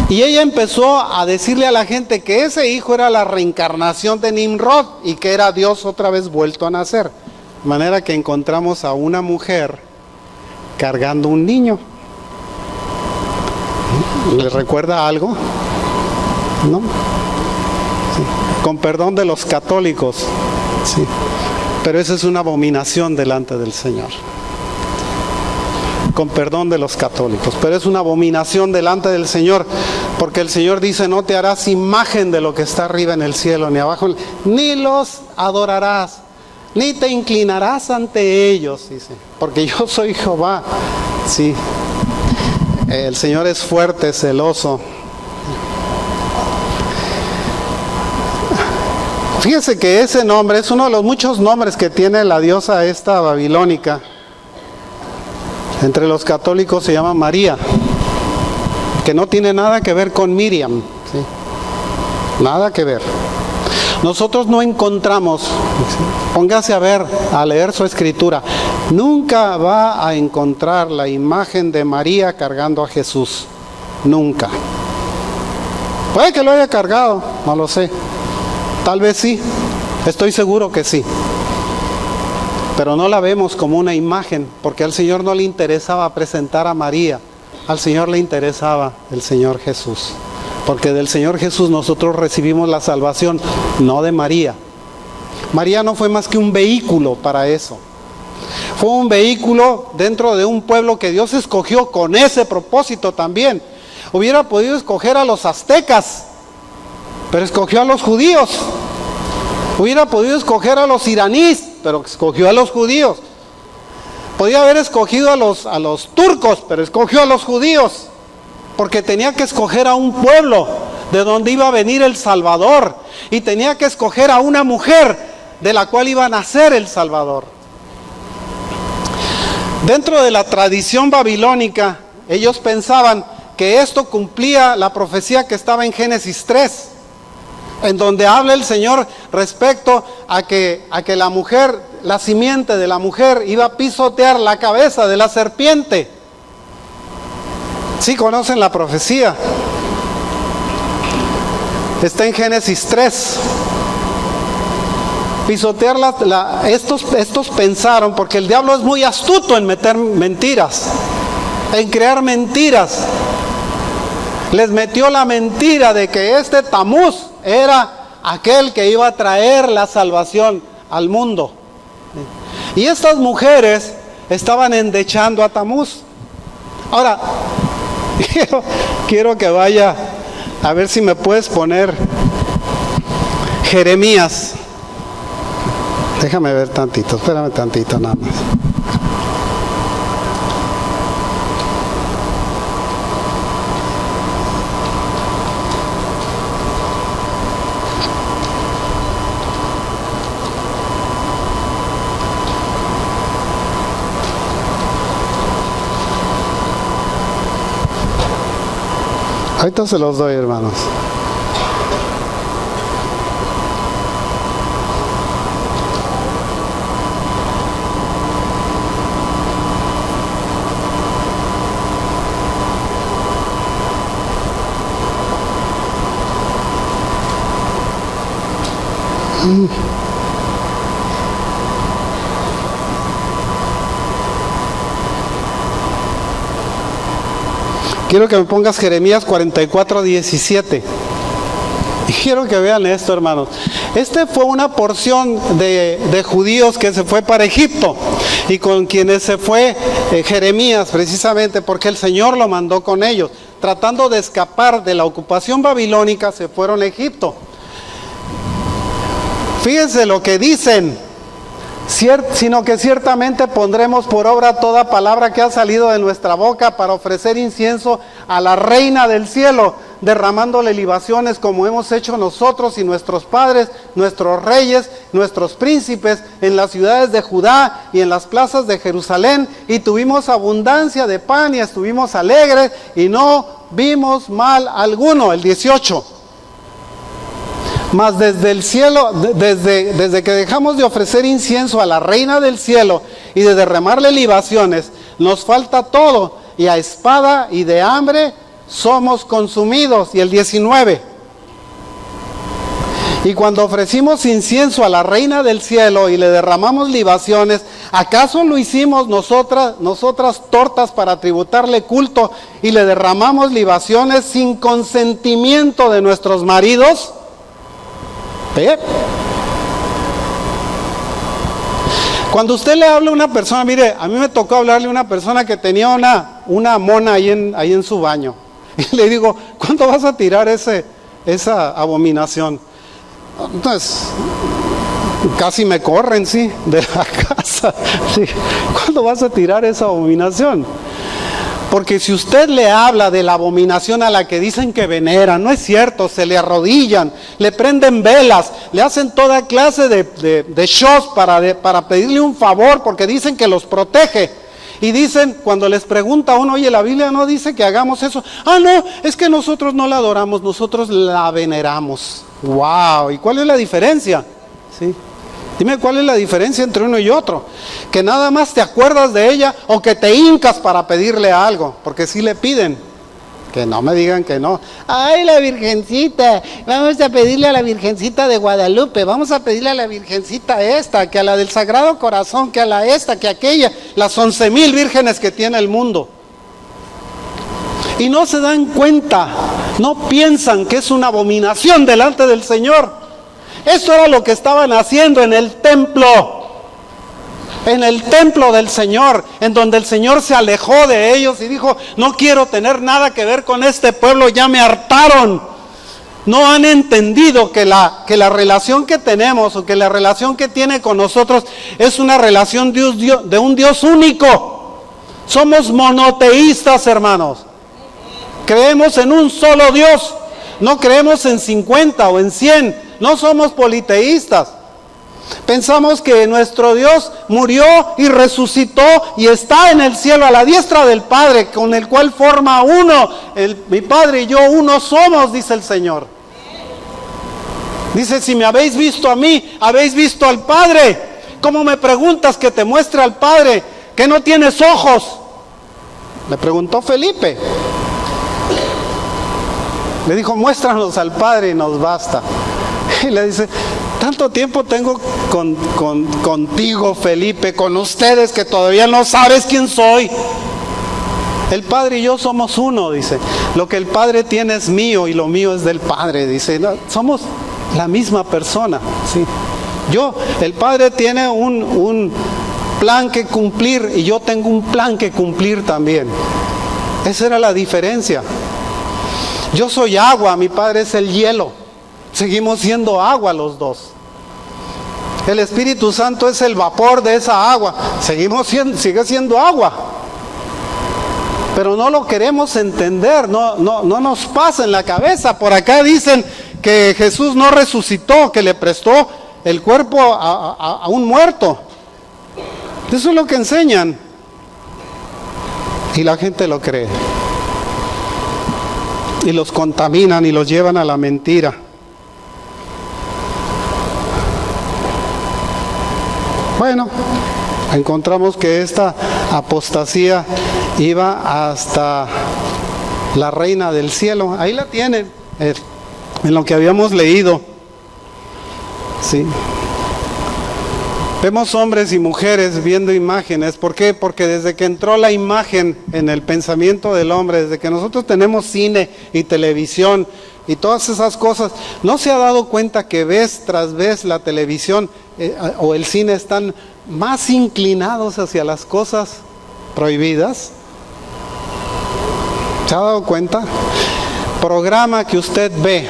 Y ella empezó a decirle a la gente que ese hijo era la reencarnación de Nimrod y que era Dios otra vez vuelto a nacer. De manera que encontramos a una mujer cargando un niño. ¿Les recuerda algo? ¿No? Sí. Con perdón de los católicos, sí. Pero esa es una abominación delante del Señor. con perdón de los católicos, pero es una abominación delante del Señor, porque el Señor dice: no te harás imagen de lo que está arriba en el cielo, ni abajo, ni los adorarás, ni te inclinarás ante ellos, dice, porque yo soy Jehová. Sí, el Señor es fuerte, celoso. Fíjese que ese nombre es uno de los muchos nombres que tiene la diosa esta babilónica. Entre los católicos se llama María, que no tiene nada que ver con Miriam, ¿sí? Nada que ver. Nosotros no encontramos, póngase a ver, a leer su escritura, nunca va a encontrar la imagen de María cargando a Jesús, nunca. Puede que lo haya cargado, no lo sé, tal vez sí, estoy seguro que sí. Pero no la vemos como una imagen, porque al Señor no le interesaba presentar a María, al Señor le interesaba el Señor Jesús, porque del Señor Jesús nosotros recibimos la salvación, no de María. María no fue más que un vehículo para eso, fue un vehículo dentro de un pueblo que Dios escogió con ese propósito también. Hubiera podido escoger a los aztecas, pero escogió a los judíos. Hubiera podido escoger a los iraníes, pero escogió a los judíos. Podía haber escogido a los turcos, pero escogió a los judíos, porque tenía que escoger a un pueblo de donde iba a venir el Salvador, y tenía que escoger a una mujer de la cual iba a nacer el Salvador. Dentro de la tradición babilónica, ellos pensaban que esto cumplía la profecía que estaba en Génesis 3, en donde habla el Señor respecto a que la mujer, la simiente de la mujer, iba a pisotear la cabeza de la serpiente. ¿Sí conocen la profecía? Está en Génesis 3. Pisotear estos pensaron, porque el diablo es muy astuto en meter mentiras, en crear mentiras. Les metió la mentira de que este Tamuz era aquel que iba a traer la salvación al mundo. Y estas mujeres estaban endechando a Tamuz. Ahora, quiero que vaya, a ver si me puedes poner Jeremías. Déjame ver tantito, espérame tantito nada más. Ahorita se los doy, hermanos. Quiero que me pongas Jeremías 44:17. Y quiero que vean esto, hermanos. Este fue una porción de judíos que se fue para Egipto, y con quienes se fue Jeremías, precisamente porque el Señor lo mandó con ellos. Tratando de escapar de la ocupación babilónica, se fueron a Egipto. Fíjense lo que dicen: sino que ciertamente pondremos por obra toda palabra que ha salido de nuestra boca para ofrecer incienso a la reina del cielo, derramándole libaciones como hemos hecho nosotros y nuestros padres, nuestros reyes, nuestros príncipes, en las ciudades de Judá y en las plazas de Jerusalén, y tuvimos abundancia de pan y estuvimos alegres y no vimos mal alguno. El 18. Mas desde el cielo, desde que dejamos de ofrecer incienso a la reina del cielo y de derramarle libaciones, nos falta todo, y a espada y de hambre somos consumidos. Y el 19. Y cuando ofrecimos incienso a la reina del cielo y le derramamos libaciones, ¿acaso lo hicimos nosotras tortas para tributarle culto y le derramamos libaciones sin consentimiento de nuestros maridos? Cuando usted le habla a una persona, mire, a mí me tocó hablarle a una persona que tenía una mona ahí en su baño. Y le digo, ¿cuándo vas a tirar esa abominación? Entonces, casi me corren, sí, de la casa. Sí. ¿Cuándo vas a tirar esa abominación? Porque si usted le habla de la abominación a la que dicen que veneran, no es cierto, se le arrodillan, le prenden velas, le hacen toda clase de shows para pedirle un favor, porque dicen que los protege. Y dicen, cuando les pregunta a uno, oye, la Biblia no dice que hagamos eso. Ah, no, es que nosotros no la adoramos, nosotros la veneramos. ¡Wow! ¿Y cuál es la diferencia? ¿Sí? Dime cuál es la diferencia entre uno y otro. Que nada más te acuerdas de ella o que te hincas para pedirle algo. Porque si le piden. Que no me digan que no. Ay, la Virgencita. Vamos a pedirle a la Virgencita de Guadalupe. Vamos a pedirle a la Virgencita esta. Que a la del Sagrado Corazón. Que a la esta. Que a aquella. Las 11,000 vírgenes que tiene el mundo. Y no se dan cuenta. No piensan que es una abominación delante del Señor. Eso era lo que estaban haciendo en el templo del Señor, en donde el Señor se alejó de ellos y dijo, no quiero tener nada que ver con este pueblo, ya me hartaron. No han entendido que la relación que tenemos o que la relación que tiene con nosotros es una relación de un Dios único. Somos monoteístas, hermanos. Creemos en un solo Dios, no creemos en 50 o en 100. No somos politeístas. Pensamos que nuestro Dios murió y resucitó y está en el cielo a la diestra del Padre, con el cual forma uno. Mi Padre y yo uno somos, dice el Señor. Dice, si me habéis visto a mí, habéis visto al Padre. ¿Cómo me preguntas que te muestre al Padre? ¿Que no tienes ojos? Le preguntó Felipe. Le dijo, muéstranos al Padre y nos basta. Y le dice, tanto tiempo tengo contigo, Felipe, con ustedes, que todavía no sabes quién soy. El Padre y yo somos uno, dice. Lo que el Padre tiene es mío y lo mío es del Padre, dice. No, somos la misma persona, ¿sí? El Padre tiene un plan que cumplir y yo tengo un plan que cumplir también. Esa era la diferencia. Yo soy agua, mi Padre es el hielo. Seguimos siendo agua los dos. El Espíritu Santo es el vapor de esa agua. Sigue siendo agua. Pero no lo queremos entender, no nos pasa en la cabeza. Por acá dicen que Jesús no resucitó, que le prestó el cuerpo a un muerto. Eso es lo que enseñan. Y la gente lo cree. Y los contaminan y los llevan a la mentira. Bueno, encontramos que esta apostasía iba hasta la reina del cielo. Ahí la tienen, en lo que habíamos leído. Sí. Vemos hombres y mujeres viendo imágenes. ¿Por qué? Porque desde que entró la imagen en el pensamiento del hombre, desde que nosotros tenemos cine y televisión y todas esas cosas, ¿no se ha dado cuenta que vez tras vez la televisión o el cine están más inclinados hacia las cosas prohibidas? ¿Se ha dado cuenta? Programa que usted ve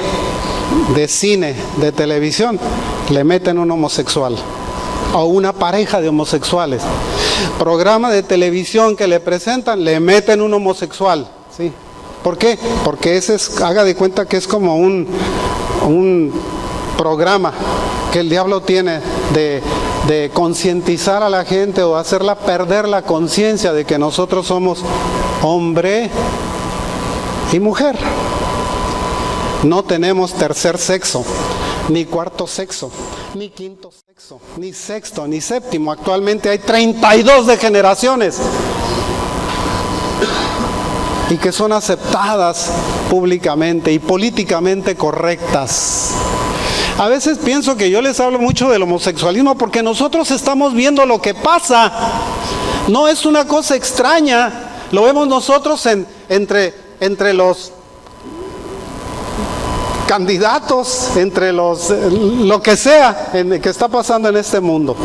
de cine, de televisión, le meten un homosexual o una pareja de homosexuales. Programa de televisión que le presentan, le meten un homosexual, ¿sí? ¿Por qué? Porque ese haga de cuenta que es como un programa que el diablo tiene de concientizar a la gente o hacerla perder la conciencia de que nosotros somos hombre y mujer. No tenemos tercer sexo, ni cuarto sexo, ni quinto sexo, ni sexto, ni séptimo. Actualmente hay 32 degeneraciones y que son aceptadas públicamente y políticamente correctas. A veces pienso que yo les hablo mucho del homosexualismo porque nosotros estamos viendo lo que pasa. No es una cosa extraña, lo vemos nosotros entre los candidatos, entre lo que sea que está pasando en este mundo.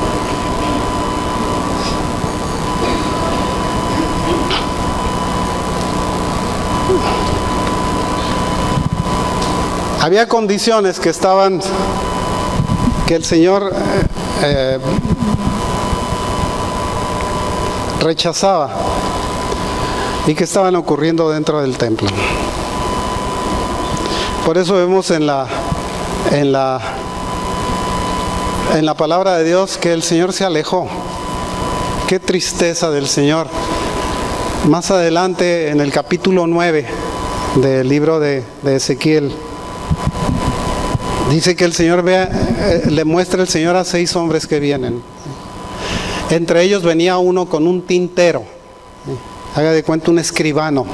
Había condiciones que el Señor rechazaba y que estaban ocurriendo dentro del templo. Por eso vemos en la palabra de Dios que el Señor se alejó. Qué tristeza del Señor. Más adelante en el capítulo 9 del libro de Ezequiel, dice que el Señor le muestra el Señor a 6 hombres que vienen. Entre ellos venía uno con un tintero, haga de cuenta un escribano.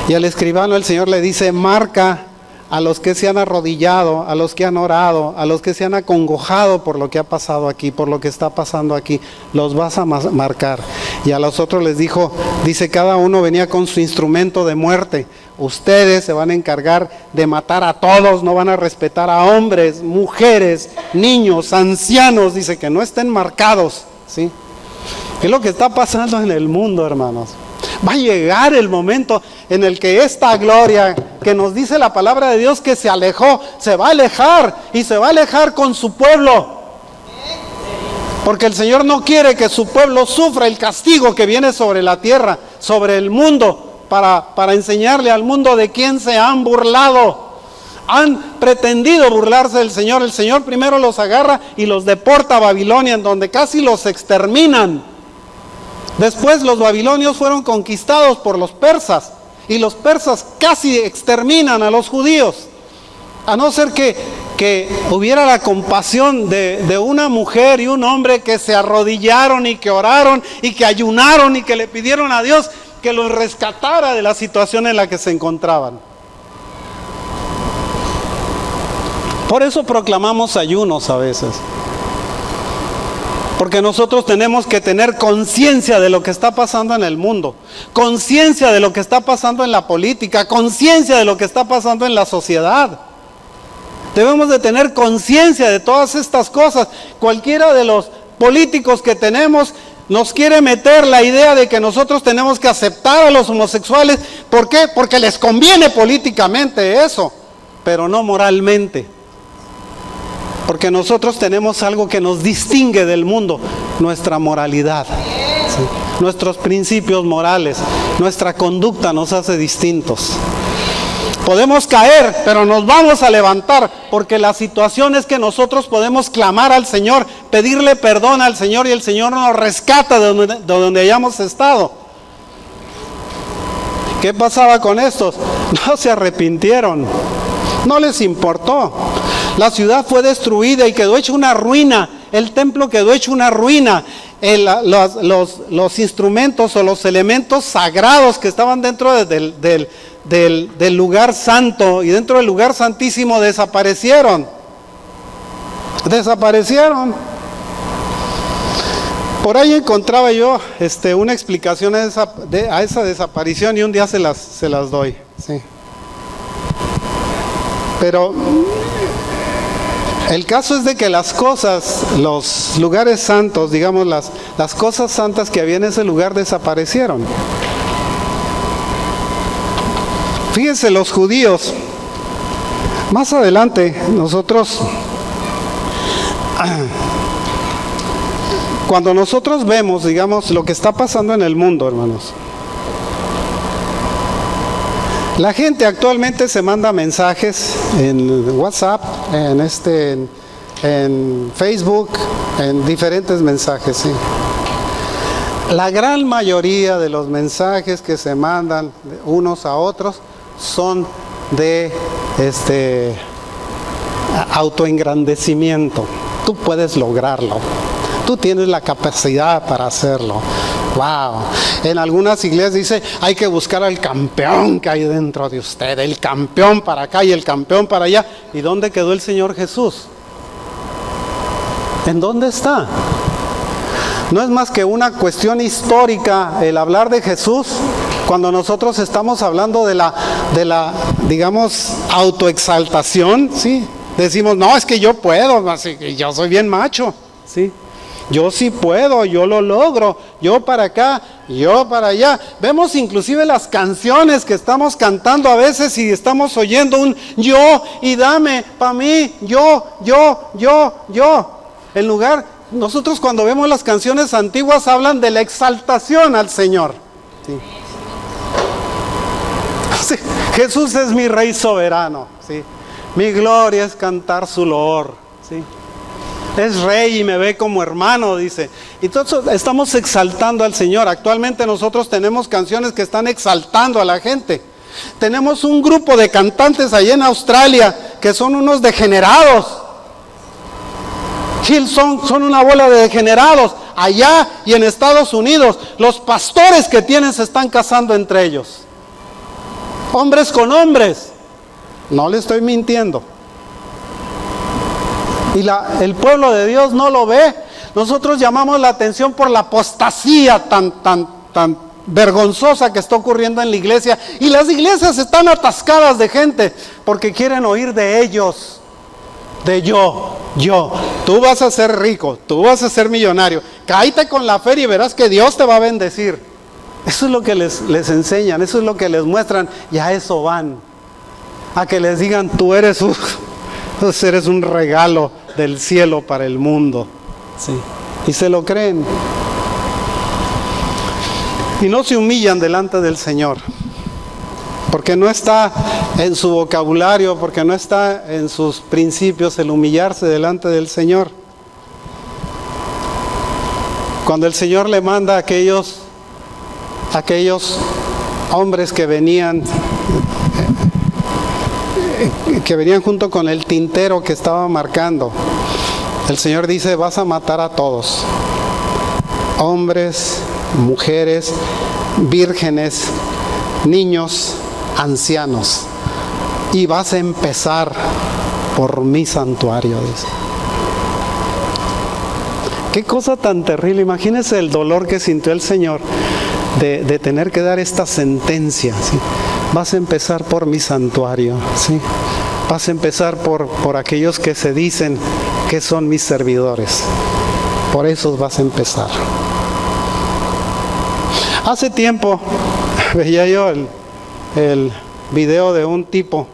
Y al escribano el Señor le dice: marca a los que se han arrodillado, a los que han orado, a los que se han acongojado por lo que ha pasado aquí, por lo que está pasando aquí, los vas a marcar. Y a los otros les dijo, dice, cada uno venía con su instrumento de muerte. Ustedes se van a encargar de matar a todos, no van a respetar a hombres, mujeres, niños, ancianos, dice, que no estén marcados, ¿sí? ¿Qué es lo que está pasando en el mundo, hermanos? Va a llegar el momento en el que esta gloria que nos dice la palabra de Dios que se alejó, se va a alejar, y se va a alejar con su pueblo. Porque el Señor no quiere que su pueblo sufra el castigo que viene sobre la tierra, sobre el mundo, para enseñarle al mundo de quién se han burlado. Han pretendido burlarse del Señor. El Señor primero los agarra y los deporta a Babilonia, en donde casi los exterminan. Después los babilonios fueron conquistados por los persas, y los persas casi exterminan a los judíos, a no ser que hubiera la compasión de una mujer y un hombre que se arrodillaron y que oraron y que ayunaron y que le pidieron a Dios que los rescatara de la situación en la que se encontraban. Por eso proclamamos ayunos a veces. Porque nosotros tenemos que tener conciencia de lo que está pasando en el mundo, conciencia de lo que está pasando en la política, conciencia de lo que está pasando en la sociedad. Debemos de tener conciencia de todas estas cosas. Cualquiera de los políticos que tenemos nos quiere meter la idea de que nosotros tenemos que aceptar a los homosexuales. ¿Por qué? Porque les conviene políticamente eso, pero no moralmente. Porque nosotros tenemos algo que nos distingue del mundo, nuestra moralidad, ¿sí? Nuestros principios morales, nuestra conducta nos hace distintos. Podemos caer, pero nos vamos a levantar, porque la situación es que nosotros podemos clamar al Señor, pedirle perdón al Señor, y el Señor nos rescata de donde hayamos estado. ¿Qué pasaba con estos? No se arrepintieron, no les importó. La ciudad fue destruida y quedó hecha una ruina. El templo quedó hecho una ruina. Los instrumentos o los elementos sagrados que estaban dentro del lugar santo y dentro del lugar santísimo desaparecieron. Por ahí encontraba yo una explicación a esa desaparición, y un día se las doy, sí. Pero el caso es de que las cosas, los lugares santos, digamos las cosas santas que había en ese lugar desaparecieron. Fíjense, los judíos, más adelante nosotros, cuando nosotros vemos, digamos, lo que está pasando en el mundo, hermanos, la gente actualmente se manda mensajes en WhatsApp, en Facebook, en diferentes mensajes, ¿sí? La gran mayoría de los mensajes que se mandan unos a otros son de autoengrandecimiento. Tú puedes lograrlo. Tú tienes la capacidad para hacerlo. Wow. En algunas iglesias dice, hay que buscar al campeón que hay dentro de usted, el campeón para acá y el campeón para allá. ¿Y dónde quedó el Señor Jesús? ¿En dónde está? No es más que una cuestión histórica el hablar de Jesús, cuando nosotros estamos hablando de la digamos, autoexaltación, ¿sí? Decimos, no, es que yo puedo, así que yo soy bien macho, ¿sí? Yo sí puedo, yo lo logro, yo para acá, yo para allá. Vemos inclusive las canciones que estamos cantando a veces y estamos oyendo un yo y dame para mí, yo. En lugar, nosotros cuando vemos las canciones antiguas hablan de la exaltación al Señor. Sí. Sí, Jesús es mi Rey soberano, ¿sí? Mi gloria es cantar su loor, ¿sí? Es Rey y me ve como hermano, dice. Y todos estamos exaltando al Señor. Actualmente nosotros tenemos canciones que están exaltando a la gente. Tenemos un grupo de cantantes allá en Australia que son unos degenerados. Hillsong son una bola de degenerados. Allá y en Estados Unidos, los pastores que tienen se están casando entre ellos. Hombres con hombres. No le estoy mintiendo. Y el pueblo de Dios no lo ve. Nosotros llamamos la atención por la apostasía tan vergonzosa que está ocurriendo en la iglesia. Y las iglesias están atascadas de gente porque quieren oír de ellos. De yo. Tú vas a ser rico, tú vas a ser millonario. Cállate con la feria y verás que Dios te va a bendecir. Eso es lo que les enseñan, eso es lo que les muestran. Y a eso van. A que les digan, tú eres un regalo del cielo para el mundo. Sí. Y se lo creen. Y no se humillan delante del Señor. Porque no está en su vocabulario, porque no está en sus principios el humillarse delante del Señor. Cuando el Señor le manda a aquellos hombres que venían junto con el tintero que estaba marcando, el Señor dice, vas a matar a todos, hombres, mujeres, vírgenes, niños, ancianos, y vas a empezar por mi santuario, dice. Qué cosa tan terrible. Imagínense el dolor que sintió el Señor de tener que dar esta sentencia, ¿sí? Vas a empezar por mi santuario, ¿sí? Vas a empezar por aquellos que se dicen que son mis servidores. Por esos vas a empezar. Hace tiempo veía yo el video de un tipo.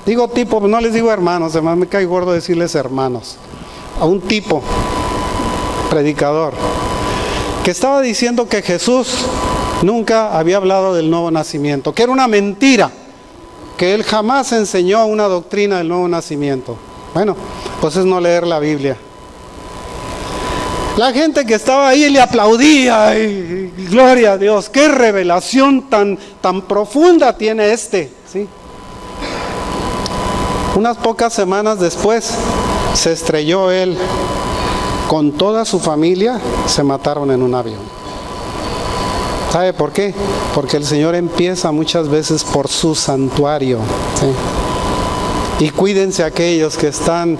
Digo tipo, no les digo hermanos, además me cae gordo decirles hermanos. A un tipo, predicador, que estaba diciendo que Jesús nunca había hablado del nuevo nacimiento, que era una mentira, que él jamás enseñó una doctrina del nuevo nacimiento. Bueno, pues es no leer la Biblia. La gente que estaba ahí le aplaudía y gloria a Dios, qué revelación tan profunda tiene ¿sí? Unas pocas semanas después se estrelló él con toda su familia, se mataron en un avión. ¿Sabe por qué? Porque el Señor empieza muchas veces por su santuario, ¿sí? Y cuídense aquellos que están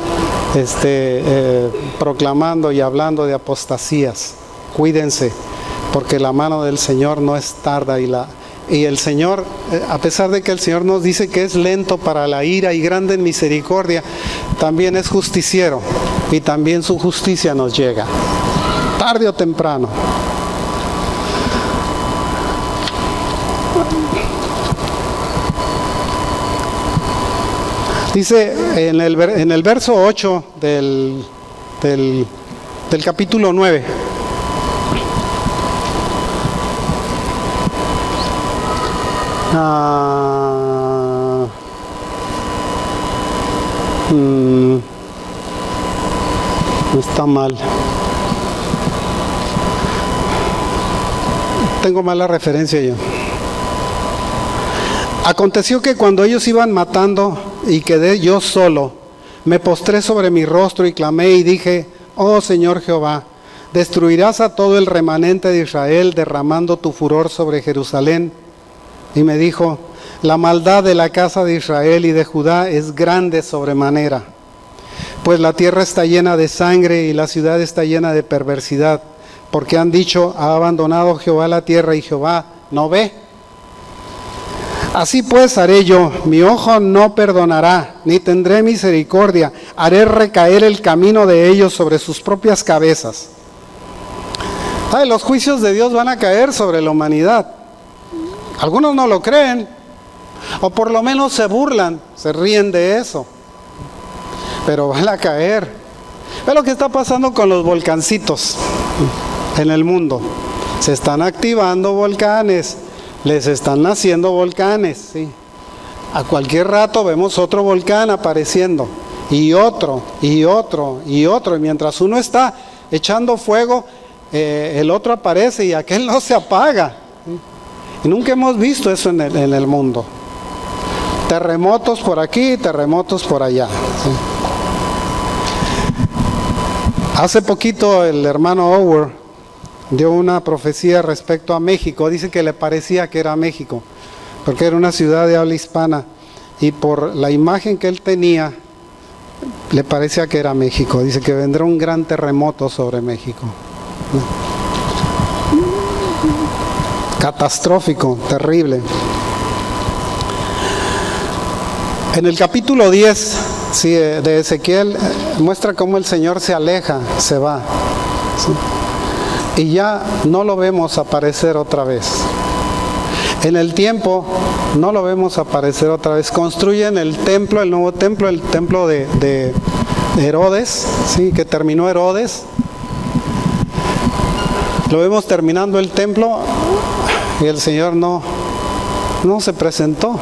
proclamando y hablando de apostasías. Cuídense, porque la mano del Señor no es tarda y el Señor, a pesar de que el Señor nos dice que es lento para la ira y grande en misericordia, también es justiciero y también su justicia nos llega, tarde o temprano. Dice en el verso 8 del capítulo 9. Está mal. Tengo mala referencia yo. Aconteció que cuando ellos iban matando y quedé yo solo, me postré sobre mi rostro y clamé y dije, oh Señor Jehová, destruirás a todo el remanente de Israel derramando tu furor sobre Jerusalén. Y me dijo, la maldad de la casa de Israel y de Judá es grande sobremanera, pues la tierra está llena de sangre y la ciudad está llena de perversidad, porque han dicho, ha abandonado Jehová la tierra y Jehová no ve. Así pues haré yo, mi ojo no perdonará, ni tendré misericordia, haré recaer el camino de ellos sobre sus propias cabezas. Ay, los juicios de Dios van a caer sobre la humanidad. Algunos no lo creen, o por lo menos se burlan, se ríen de eso, pero van a caer. Ve lo que está pasando con los volcancitos en el mundo. Se están activando volcanes, les están naciendo volcanes, ¿sí? A cualquier rato vemos otro volcán apareciendo, y otro, y otro, y otro, y mientras uno está echando fuego, el otro aparece y aquel no se apaga. Y nunca hemos visto eso en el mundo. Terremotos por aquí, terremotos por allá, ¿sí? Hace poquito el hermano Howard dio una profecía respecto a México. Dice que le parecía que era México, porque era una ciudad de habla hispana, y por la imagen que él tenía, le parecía que era México. Dice que vendrá un gran terremoto sobre México. Catastrófico, terrible. En el capítulo 10, sí, de Ezequiel, muestra cómo el Señor se aleja, se va, ¿sí? Y ya no lo vemos aparecer otra vez. En el tiempo no lo vemos aparecer otra vez. Construyen el templo, el nuevo templo, el templo de Herodes, ¿sí? Que terminó Herodes. Lo vemos terminando el templo y el Señor no se presentó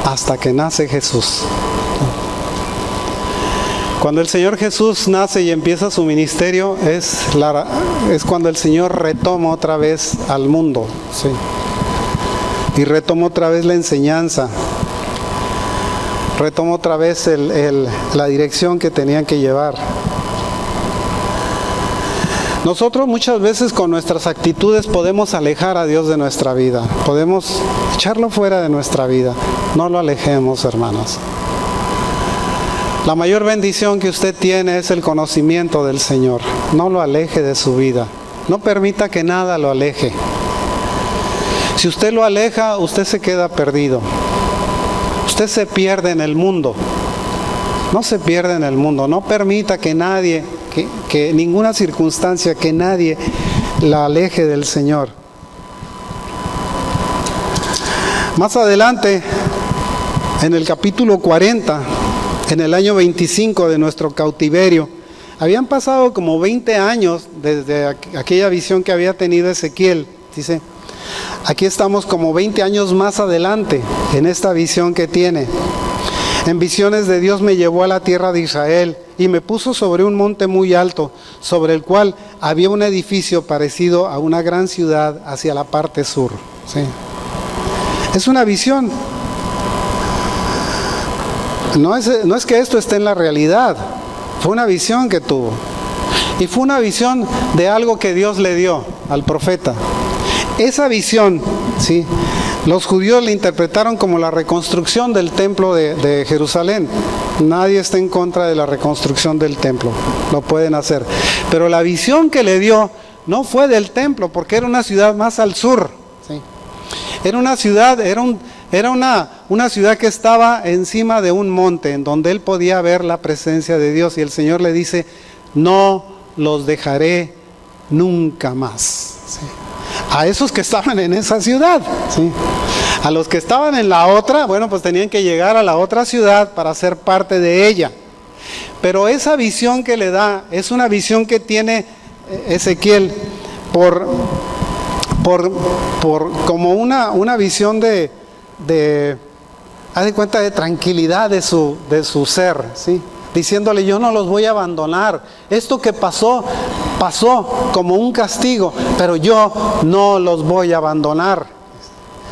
hasta que nace Jesús. Cuando el Señor Jesús nace y empieza su ministerio, es cuando el Señor retoma otra vez al mundo, ¿sí? Y retoma otra vez la enseñanza, retoma otra vez la dirección que tenían que llevar. Nosotros muchas veces con nuestras actitudes podemos alejar a Dios de nuestra vida, podemos echarlo fuera de nuestra vida. No lo alejemos, hermanos. La mayor bendición que usted tiene es el conocimiento del Señor. No lo aleje de su vida, no permita que nada lo aleje. Si usted lo aleja, usted se queda perdido. Usted se pierde en el mundo. No se pierde en el mundo. No permita que nadie, que ninguna circunstancia, que nadie la aleje del Señor. Más adelante, en el capítulo 40, en el año 25 de nuestro cautiverio, habían pasado como 20 años desde aquella visión que había tenido Ezequiel. Dice, aquí estamos como 20 años más adelante en esta visión que tiene. En visiones de Dios me llevó a la tierra de Israel y me puso sobre un monte muy alto, sobre el cual había un edificio parecido a una gran ciudad hacia la parte sur. ¿Sí? Es una visión. No es que esto esté en la realidad, fue una visión que tuvo. Y fue una visión de algo que Dios le dio al profeta. Esa visión, ¿sí?, los judíos la interpretaron como la reconstrucción del templo de Jerusalén. Nadie está en contra de la reconstrucción del templo, lo pueden hacer. Pero la visión que le dio no fue del templo, porque era una ciudad más al sur, ¿sí? Era una ciudad, era una ciudad que estaba encima de un monte, en donde él podía ver la presencia de Dios. Y el Señor le dice, no los dejaré nunca más, ¿sí?, a esos que estaban en esa ciudad, ¿sí? A los que estaban en la otra, bueno, pues tenían que llegar a la otra ciudad para ser parte de ella. Pero esa visión que le da, es una visión que tiene Ezequiel como una visión haz de cuenta, de tranquilidad de su ser, ¿sí? Diciéndole, yo no los voy a abandonar. Esto que pasó como un castigo, pero yo no los voy a abandonar.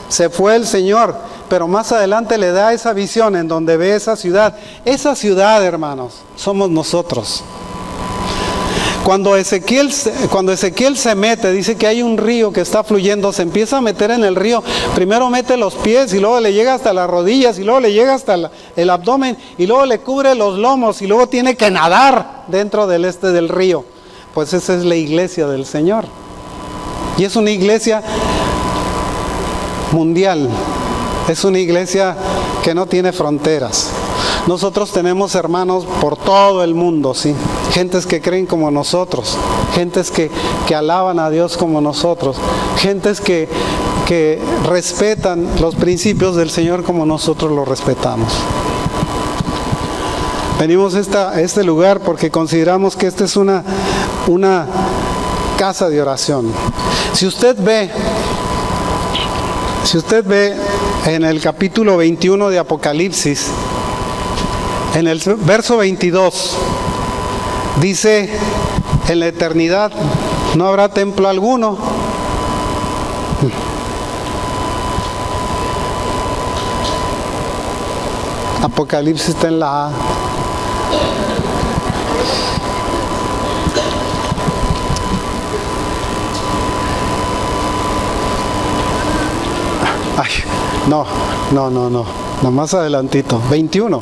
Se fue el Señor, pero más adelante le da esa visión en donde ve esa ciudad. Esa ciudad, hermanos, somos nosotros. Cuando Ezequiel se mete, dice que hay un río que está fluyendo, se empieza a meter en el río. Primero mete los pies y luego le llega hasta las rodillas y luego le llega hasta el abdomen y luego le cubre los lomos y luego tiene que nadar dentro del río. Pues esa es la iglesia del Señor. Y es una iglesia mundial. Es una iglesia que no tiene fronteras. Nosotros tenemos hermanos por todo el mundo, ¿sí? Gentes que creen como nosotros, gentes que alaban a Dios como nosotros, gentes que respetan los principios del Señor como nosotros los respetamos. Venimos a este lugar porque consideramos que esta es una casa de oración. Si usted ve en el capítulo 21 de Apocalipsis, en el verso 22, dice: en la eternidad no habrá templo alguno. Apocalipsis está en la A. Ay, no, más adelantito, 21.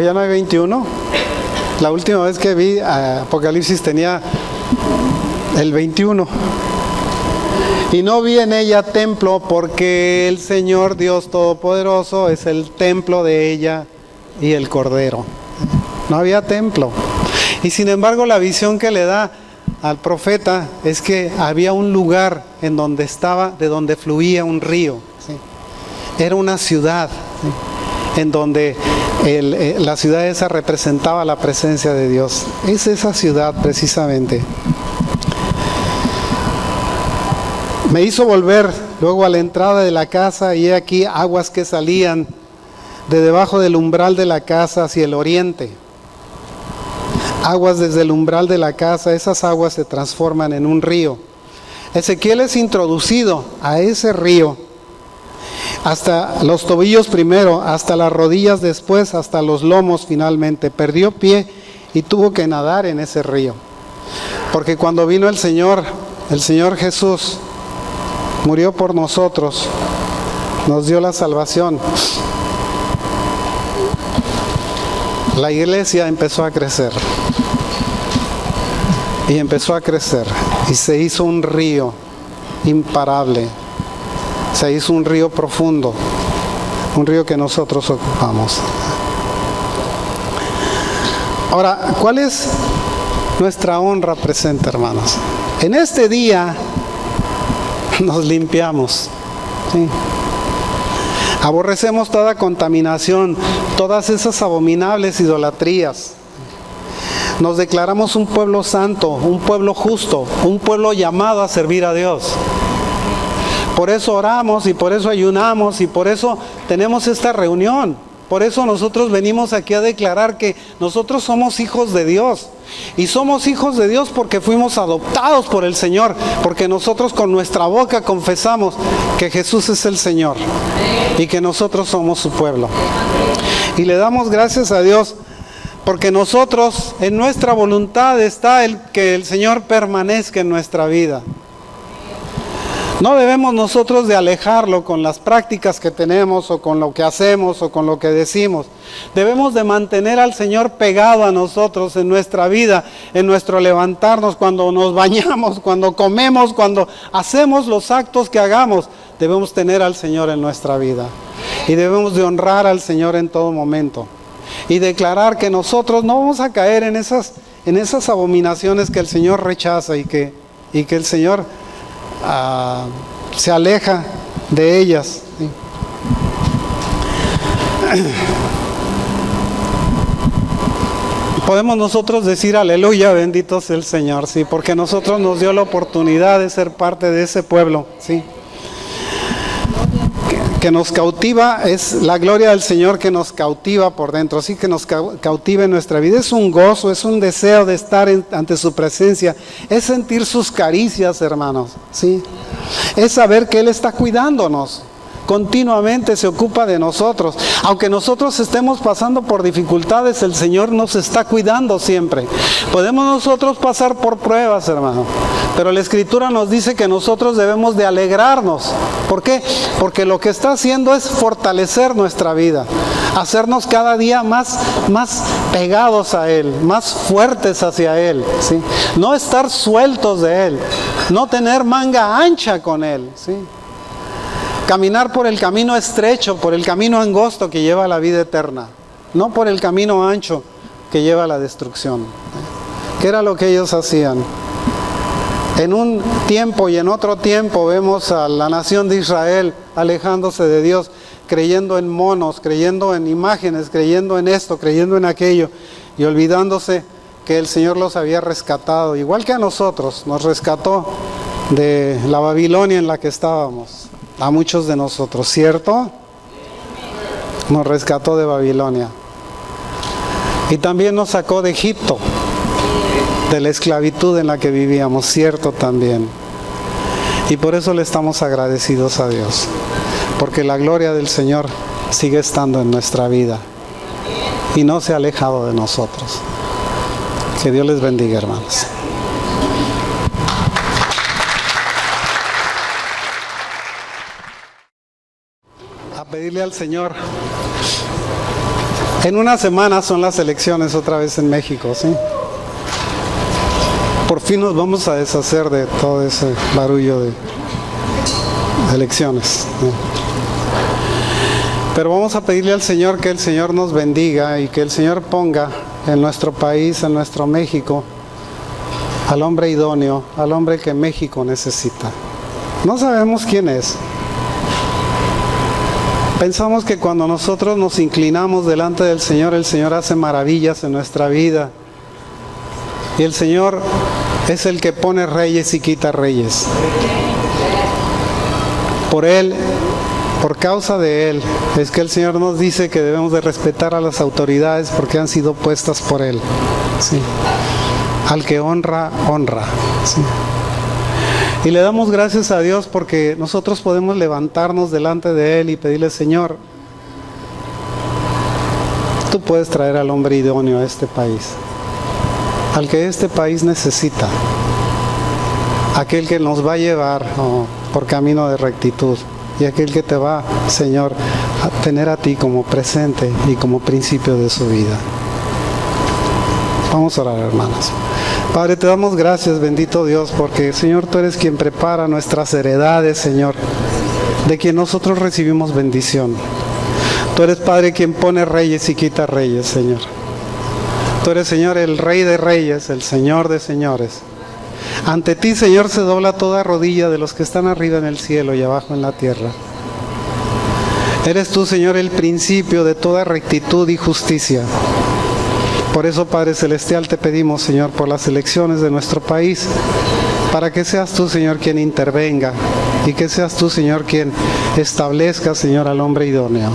¿Ya no hay 21? La última vez que vi Apocalipsis tenía el 21. Y no vi en ella templo, porque el Señor Dios Todopoderoso es el templo de ella y el Cordero. No había templo. Y sin embargo la visión que le da al profeta es que había un lugar en donde estaba, de donde fluía un río, ¿sí? Era una ciudad, ¿sí? En donde la ciudad esa representaba la presencia de Dios. Es esa ciudad precisamente. Me hizo volver luego a la entrada de la casa, y he aquí aguas que salían de debajo del umbral de la casa hacia el oriente. Aguas desde el umbral de la casa, esas aguas se transforman en un río. Ezequiel es introducido a ese río, hasta los tobillos primero, hasta las rodillas después, hasta los lomos finalmente. Perdió pie y tuvo que nadar en ese río. Porque cuando vino el Señor Jesús, murió por nosotros, nos dio la salvación. La iglesia empezó a crecer. Y empezó a crecer. Y se hizo un río imparable. Se hizo un río profundo. Un río que nosotros ocupamos. Ahora, ¿cuál es nuestra honra presente, hermanos? En este día nos limpiamos, ¿sí? Aborrecemos toda contaminación, todas esas abominables idolatrías. Nos declaramos un pueblo santo, un pueblo justo, un pueblo llamado a servir a Dios. Por eso oramos y por eso ayunamos y por eso tenemos esta reunión. Por eso nosotros venimos aquí a declarar que nosotros somos hijos de Dios. Y somos hijos de Dios porque fuimos adoptados por el Señor, porque nosotros con nuestra boca confesamos que Jesús es el Señor y que nosotros somos su pueblo. Y le damos gracias a Dios porque nosotros, en nuestra voluntad está que el Señor permanezca en nuestra vida. No debemos nosotros de alejarlo con las prácticas que tenemos o con lo que hacemos o con lo que decimos. Debemos de mantener al Señor pegado a nosotros en nuestra vida, en nuestro levantarnos, cuando nos bañamos, cuando comemos, cuando hacemos los actos que hagamos. Debemos tener al Señor en nuestra vida. Y debemos de honrar al Señor en todo momento. Y declarar que nosotros no vamos a caer en esas abominaciones que el Señor rechaza y que el Señor se aleja de ellas, ¿sí? Podemos nosotros decir aleluya, bendito sea el Señor, ¿sí? Porque nosotros nos dio la oportunidad de ser parte de ese pueblo, ¿sí? Que nos cautiva, es la gloria del Señor que nos cautiva por dentro, sí, que nos cautiva en nuestra vida. Es un gozo, es un deseo de estar ante su presencia, es sentir sus caricias, hermanos, sí. Es saber que Él está cuidándonos, continuamente se ocupa de nosotros. Aunque nosotros estemos pasando por dificultades, el Señor nos está cuidando siempre. Podemos nosotros pasar por pruebas, hermano, pero la Escritura nos dice que nosotros debemos de alegrarnos. ¿Por qué? Porque lo que está haciendo es fortalecer nuestra vida, hacernos cada día más pegados a Él, más fuertes hacia Él, ¿sí? No estar sueltos de Él, no tener manga ancha con Él, ¿sí? caminar por el camino estrecho, por el camino angosto que lleva a la vida eterna, no por el camino ancho que lleva a la destrucción. ¿Qué era lo que ellos hacían? En un tiempo y en otro tiempo vemos a la nación de Israel alejándose de Dios, creyendo en monos, creyendo en imágenes, creyendo en esto, creyendo en aquello, y olvidándose que el Señor los había rescatado, igual que a nosotros, nos rescató de la Babilonia en la que estábamos, a muchos de nosotros, ¿cierto? Nos rescató de Babilonia. Y también nos sacó de Egipto, de la esclavitud en la que vivíamos, cierto también. Y por eso le estamos agradecidos a Dios, porque la gloria del Señor sigue estando en nuestra vida y no se ha alejado de nosotros. Que Dios les bendiga, hermanos. A pedirle al Señor. En una semana son las elecciones otra vez en México, ¿sí? Por fin nos vamos a deshacer de todo ese barullo de elecciones, ¿sí? Pero vamos a pedirle al Señor que el Señor nos bendiga y que el Señor ponga en nuestro país, en nuestro México, al hombre idóneo, al hombre que México necesita. No sabemos quién es. Pensamos que cuando nosotros nos inclinamos delante del Señor, el Señor hace maravillas en nuestra vida. Y el Señor es el que pone reyes y quita reyes. Por Él, por causa de Él, es que el Señor nos dice que debemos de respetar a las autoridades porque han sido puestas por Él. ¿Sí? Al que honra, honra. ¿Sí? Y le damos gracias a Dios porque nosotros podemos levantarnos delante de Él y pedirle: Señor, tú puedes traer al hombre idóneo a este país, al que este país necesita, aquel que nos va a llevar por camino de rectitud y aquel que te va, Señor, a tener a ti como presente y como principio de su vida. Vamos a orar, hermanos. Padre, te damos gracias, bendito Dios, porque, Señor, tú eres quien prepara nuestras heredades, Señor, de quien nosotros recibimos bendición. Tú eres, Padre, quien pone reyes y quita reyes, Señor. Tú eres, Señor, el Rey de reyes, el Señor de señores. Ante ti, Señor, se dobla toda rodilla de los que están arriba en el cielo y abajo en la tierra. Eres tú, Señor, el principio de toda rectitud y justicia. Por eso, Padre Celestial, te pedimos, Señor, por las elecciones de nuestro país, para que seas tú, Señor, quien intervenga y que seas tú, Señor, quien establezca, Señor, al hombre idóneo.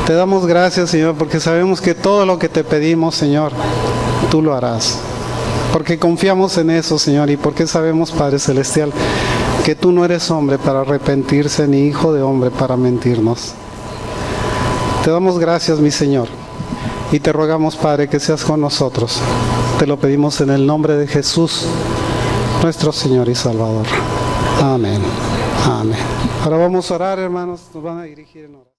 Te damos gracias, Señor, porque sabemos que todo lo que te pedimos, Señor, tú lo harás. Porque confiamos en eso, Señor, y porque sabemos, Padre Celestial, que tú no eres hombre para arrepentirse, ni hijo de hombre para mentirnos. Te damos gracias, mi Señor. Y te rogamos, Padre, que seas con nosotros. Te lo pedimos en el nombre de Jesús, nuestro Señor y Salvador. Amén. Amén. Ahora vamos a orar, hermanos. Nos van a dirigir en oración.